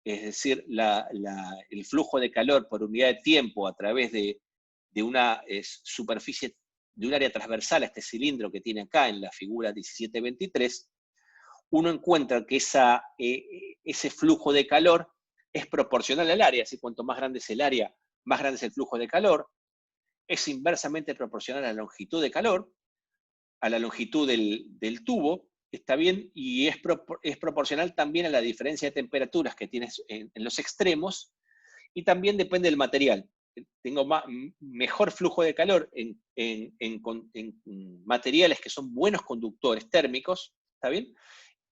es decir, el flujo de calor por unidad de tiempo a través de una superficie, de un área transversal a este cilindro que tiene acá en la figura 1723, uno encuentra que ese flujo de calor es proporcional al área, así cuanto más grande es el área, más grande es el flujo de calor, es inversamente proporcional a la longitud de calor, a la longitud del tubo, ¿está bien? Y es proporcional también a la diferencia de temperaturas que tienes en los extremos, y también depende del material. Tengo mejor flujo de calor en materiales que son buenos conductores térmicos, ¿está bien?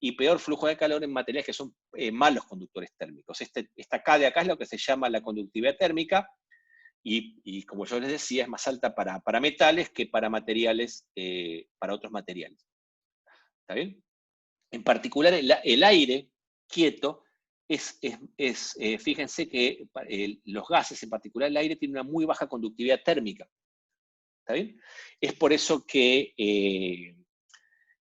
Y peor flujo de calor en materiales que son malos conductores térmicos. Esta K de acá es lo que se llama la conductividad térmica, y como yo les decía, es más alta para metales que para materiales, para otros materiales. ¿Está bien? En particular, el aire quieto fíjense que los gases, en particular el aire, tiene una muy baja conductividad térmica. ¿Está bien? Es por eso que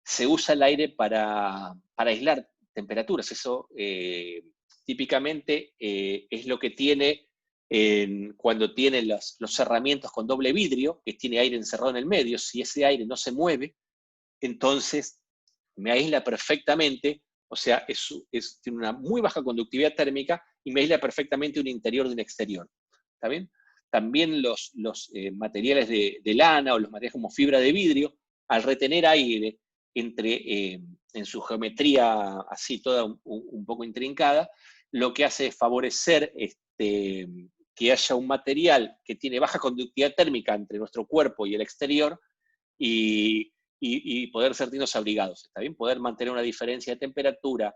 se usa el aire para aislar temperaturas. Eso típicamente es lo que tiene cuando tiene los cerramientos con doble vidrio, que tiene aire encerrado en el medio. Si ese aire no se mueve, entonces me aísla perfectamente, o sea, tiene una muy baja conductividad térmica y me aísla perfectamente un interior de un exterior. ¿Está bien? También los materiales de lana o los materiales como fibra de vidrio, al retener aire en su geometría así toda un poco intrincada, lo que hace es favorecer que haya un material que tiene baja conductividad térmica entre nuestro cuerpo y el exterior y poder sentirnos abrigados, ¿está bien? Poder mantener una diferencia de temperatura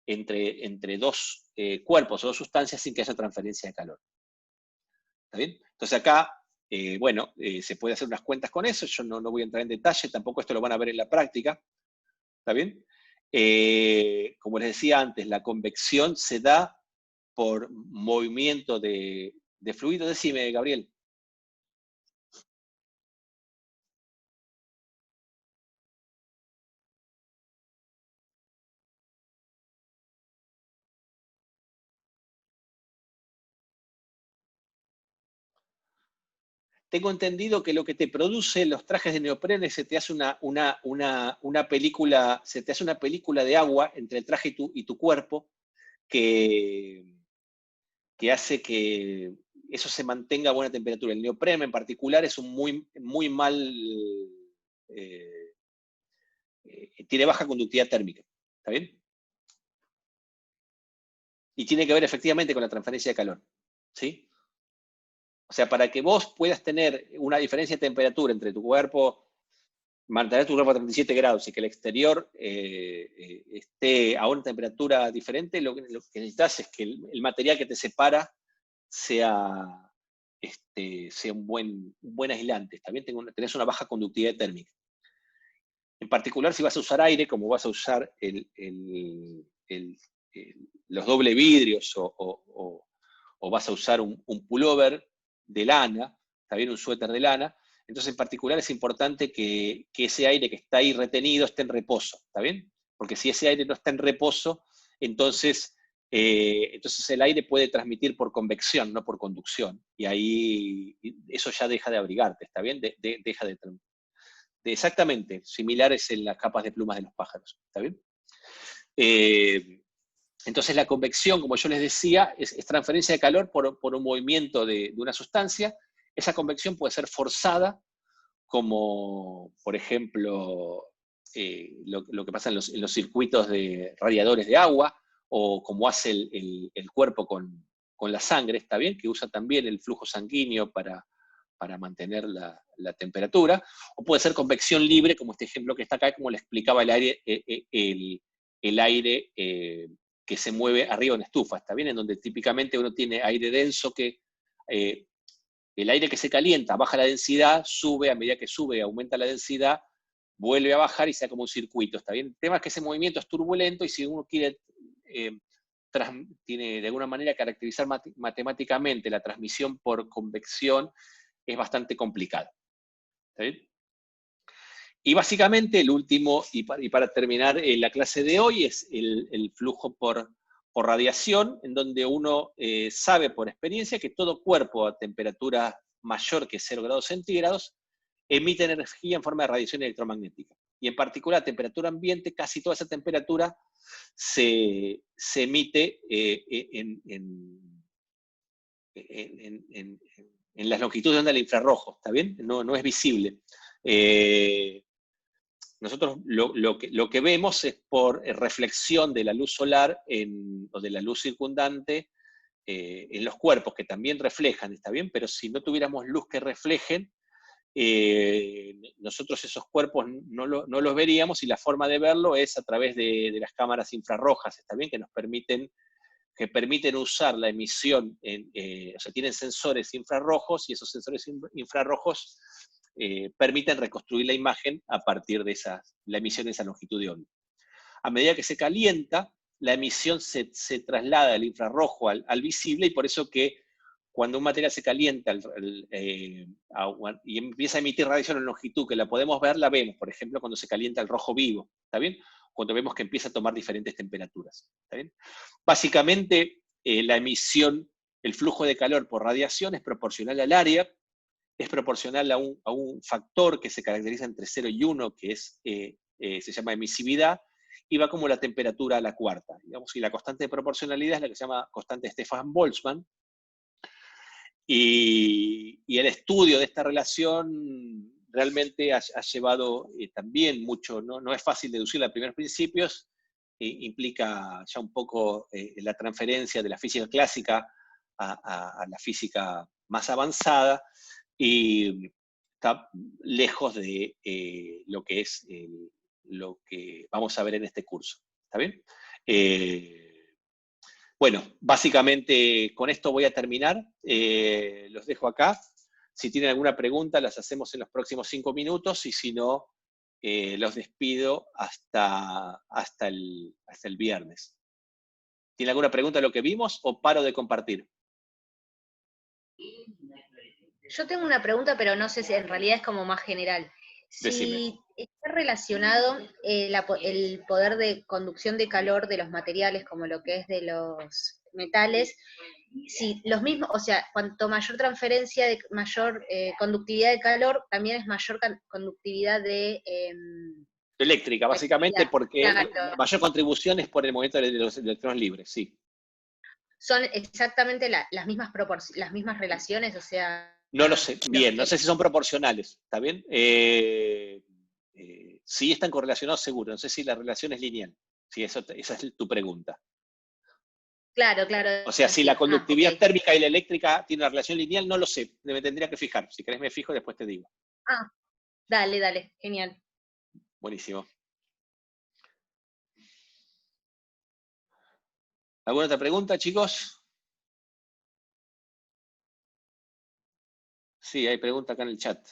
entre dos cuerpos o dos sustancias sin que haya transferencia de calor. ¿Está bien? Entonces acá, se puede hacer unas cuentas con eso, yo no voy a entrar en detalle, tampoco esto lo van a ver en la práctica, ¿está bien? Como les decía antes, la convección se da por movimiento de fluido. Decime, Gabriel. Tengo entendido que lo que te produce los trajes de neopreno es que se te hace una película, se te hace una película de agua entre el traje y tu cuerpo que hace que eso se mantenga a buena temperatura. El neopreno en particular es un muy mal, tiene baja conductividad térmica, ¿está bien? Y tiene que ver efectivamente con la transferencia de calor, ¿sí? O sea, para que vos puedas tener una diferencia de temperatura entre tu cuerpo, mantener tu cuerpo a 37 grados y que el exterior esté a una temperatura diferente, lo que necesitas es que el material que te separa sea un buen aislante. También tenés una baja conductividad térmica. En particular, si vas a usar aire, como vas a usar los doble vidrios o vas a usar un pullover de lana, también un suéter de lana, entonces en particular es importante que ese aire que está ahí retenido esté en reposo, ¿está bien? Porque si ese aire no está en reposo, entonces el aire puede transmitir por convección, no por conducción, y ahí eso ya deja de abrigarte, ¿está bien? Deja de exactamente, similares en las capas de plumas de los pájaros, ¿está bien? Entonces la convección, como yo les decía, es transferencia de calor por un movimiento de una sustancia. Esa convección puede ser forzada, como por ejemplo lo que pasa en los circuitos de radiadores de agua, o como hace el cuerpo con la sangre, ¿está bien? Que usa también el flujo sanguíneo para mantener la temperatura, o puede ser convección libre, como este ejemplo que está acá, como le explicaba el aire que se mueve arriba en estufa, ¿está bien? En donde típicamente uno tiene aire denso que el aire que se calienta baja la densidad, sube, a medida que sube aumenta la densidad, vuelve a bajar y se da como un circuito, ¿está bien? El tema es que ese movimiento es turbulento y si uno quiere, tiene de alguna manera caracterizar matemáticamente la transmisión por convección, es bastante complicado. ¿Está bien? Y básicamente el último, y para terminar la clase de hoy, es el flujo por radiación, en donde uno sabe por experiencia que todo cuerpo a temperatura mayor que 0 grados centígrados emite energía en forma de radiación electromagnética. Y en particular a temperatura ambiente, casi toda esa temperatura se emite en las longitudes de onda del infrarrojo, ¿está bien? No es visible. Nosotros lo que vemos es por reflexión de la luz solar o de la luz circundante en los cuerpos, que también reflejan, ¿está bien? Pero si no tuviéramos luz que reflejen, nosotros esos cuerpos no los veríamos, y la forma de verlo es a través de las cámaras infrarrojas, ¿está bien? Que permiten usar la emisión, o sea, tienen sensores infrarrojos, y esos sensores infrarrojos permiten reconstruir la imagen a partir de la emisión de esa longitud de onda. A medida que se calienta, la emisión se traslada del infrarrojo al visible, y por eso que cuando un material se calienta y empieza a emitir radiación en longitud que la podemos ver, la vemos, por ejemplo, cuando se calienta el rojo vivo, ¿está bien? Cuando vemos que empieza a tomar diferentes temperaturas, ¿está bien? Básicamente, la emisión, el flujo de calor por radiación es proporcional al área, es proporcional a un factor que se caracteriza entre 0 y 1, que se llama emisividad, y va como la temperatura a la cuarta. Digamos, y la constante de proporcionalidad es la que se llama constante de Stefan-Boltzmann. Y el estudio de esta relación realmente ha llevado también mucho, no es fácil deducirla a primeros principios, implica ya un poco la transferencia de la física clásica a la física más avanzada, y está lejos de lo que es lo que vamos a ver en este curso. ¿Está bien? Bueno, básicamente con esto voy a terminar. Los dejo acá. Si tienen alguna pregunta, las hacemos en los próximos 5 minutos, y si no, los despido hasta el viernes. ¿Tienen alguna pregunta de lo que vimos o paro de compartir? Yo tengo una pregunta, pero no sé si en realidad es como más general. Decime. Si está relacionado el poder de conducción de calor de los materiales, como lo que es de los metales, si los mismos, o sea, cuanto mayor transferencia, de mayor conductividad de calor, también es mayor conductividad de... Eléctrica, básicamente, porque claro. la mayor contribución es por el movimiento de los electrones libres, sí. ¿Son exactamente las mismas relaciones? O sea... No lo sé, bien, no sé si son proporcionales, ¿está bien? Sí están correlacionados seguro, no sé si la relación es lineal, si esa es tu pregunta. Claro, claro. O sea, si la conductividad okay. térmica y la eléctrica tienen una relación lineal, no lo sé, me tendría que fijar. Si querés me fijo, después te digo. Dale, genial. Buenísimo. ¿Alguna otra pregunta, chicos? Sí, hay pregunta acá en el chat.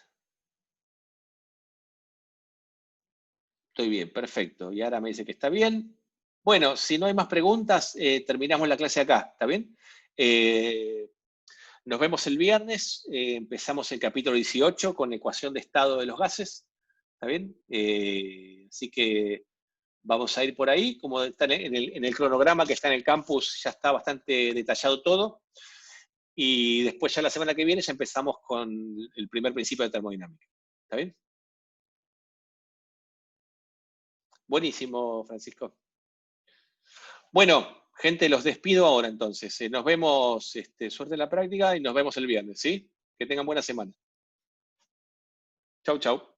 Estoy bien, perfecto. Y ahora me dice que está bien. Bueno, si no hay más preguntas, terminamos la clase acá, ¿está bien? Nos vemos el viernes. Empezamos el capítulo 18 con ecuación de estado de los gases, ¿está bien? Así que vamos a ir por ahí. Como está en el cronograma que está en el campus, ya está bastante detallado todo. Y después ya la semana que viene ya empezamos con el primer principio de termodinámica. ¿Está bien? Buenísimo, Francisco. Bueno, gente, los despido ahora entonces. Nos vemos, suerte en la práctica, y nos vemos el viernes, ¿sí? Que tengan buena semana. Chau, chau.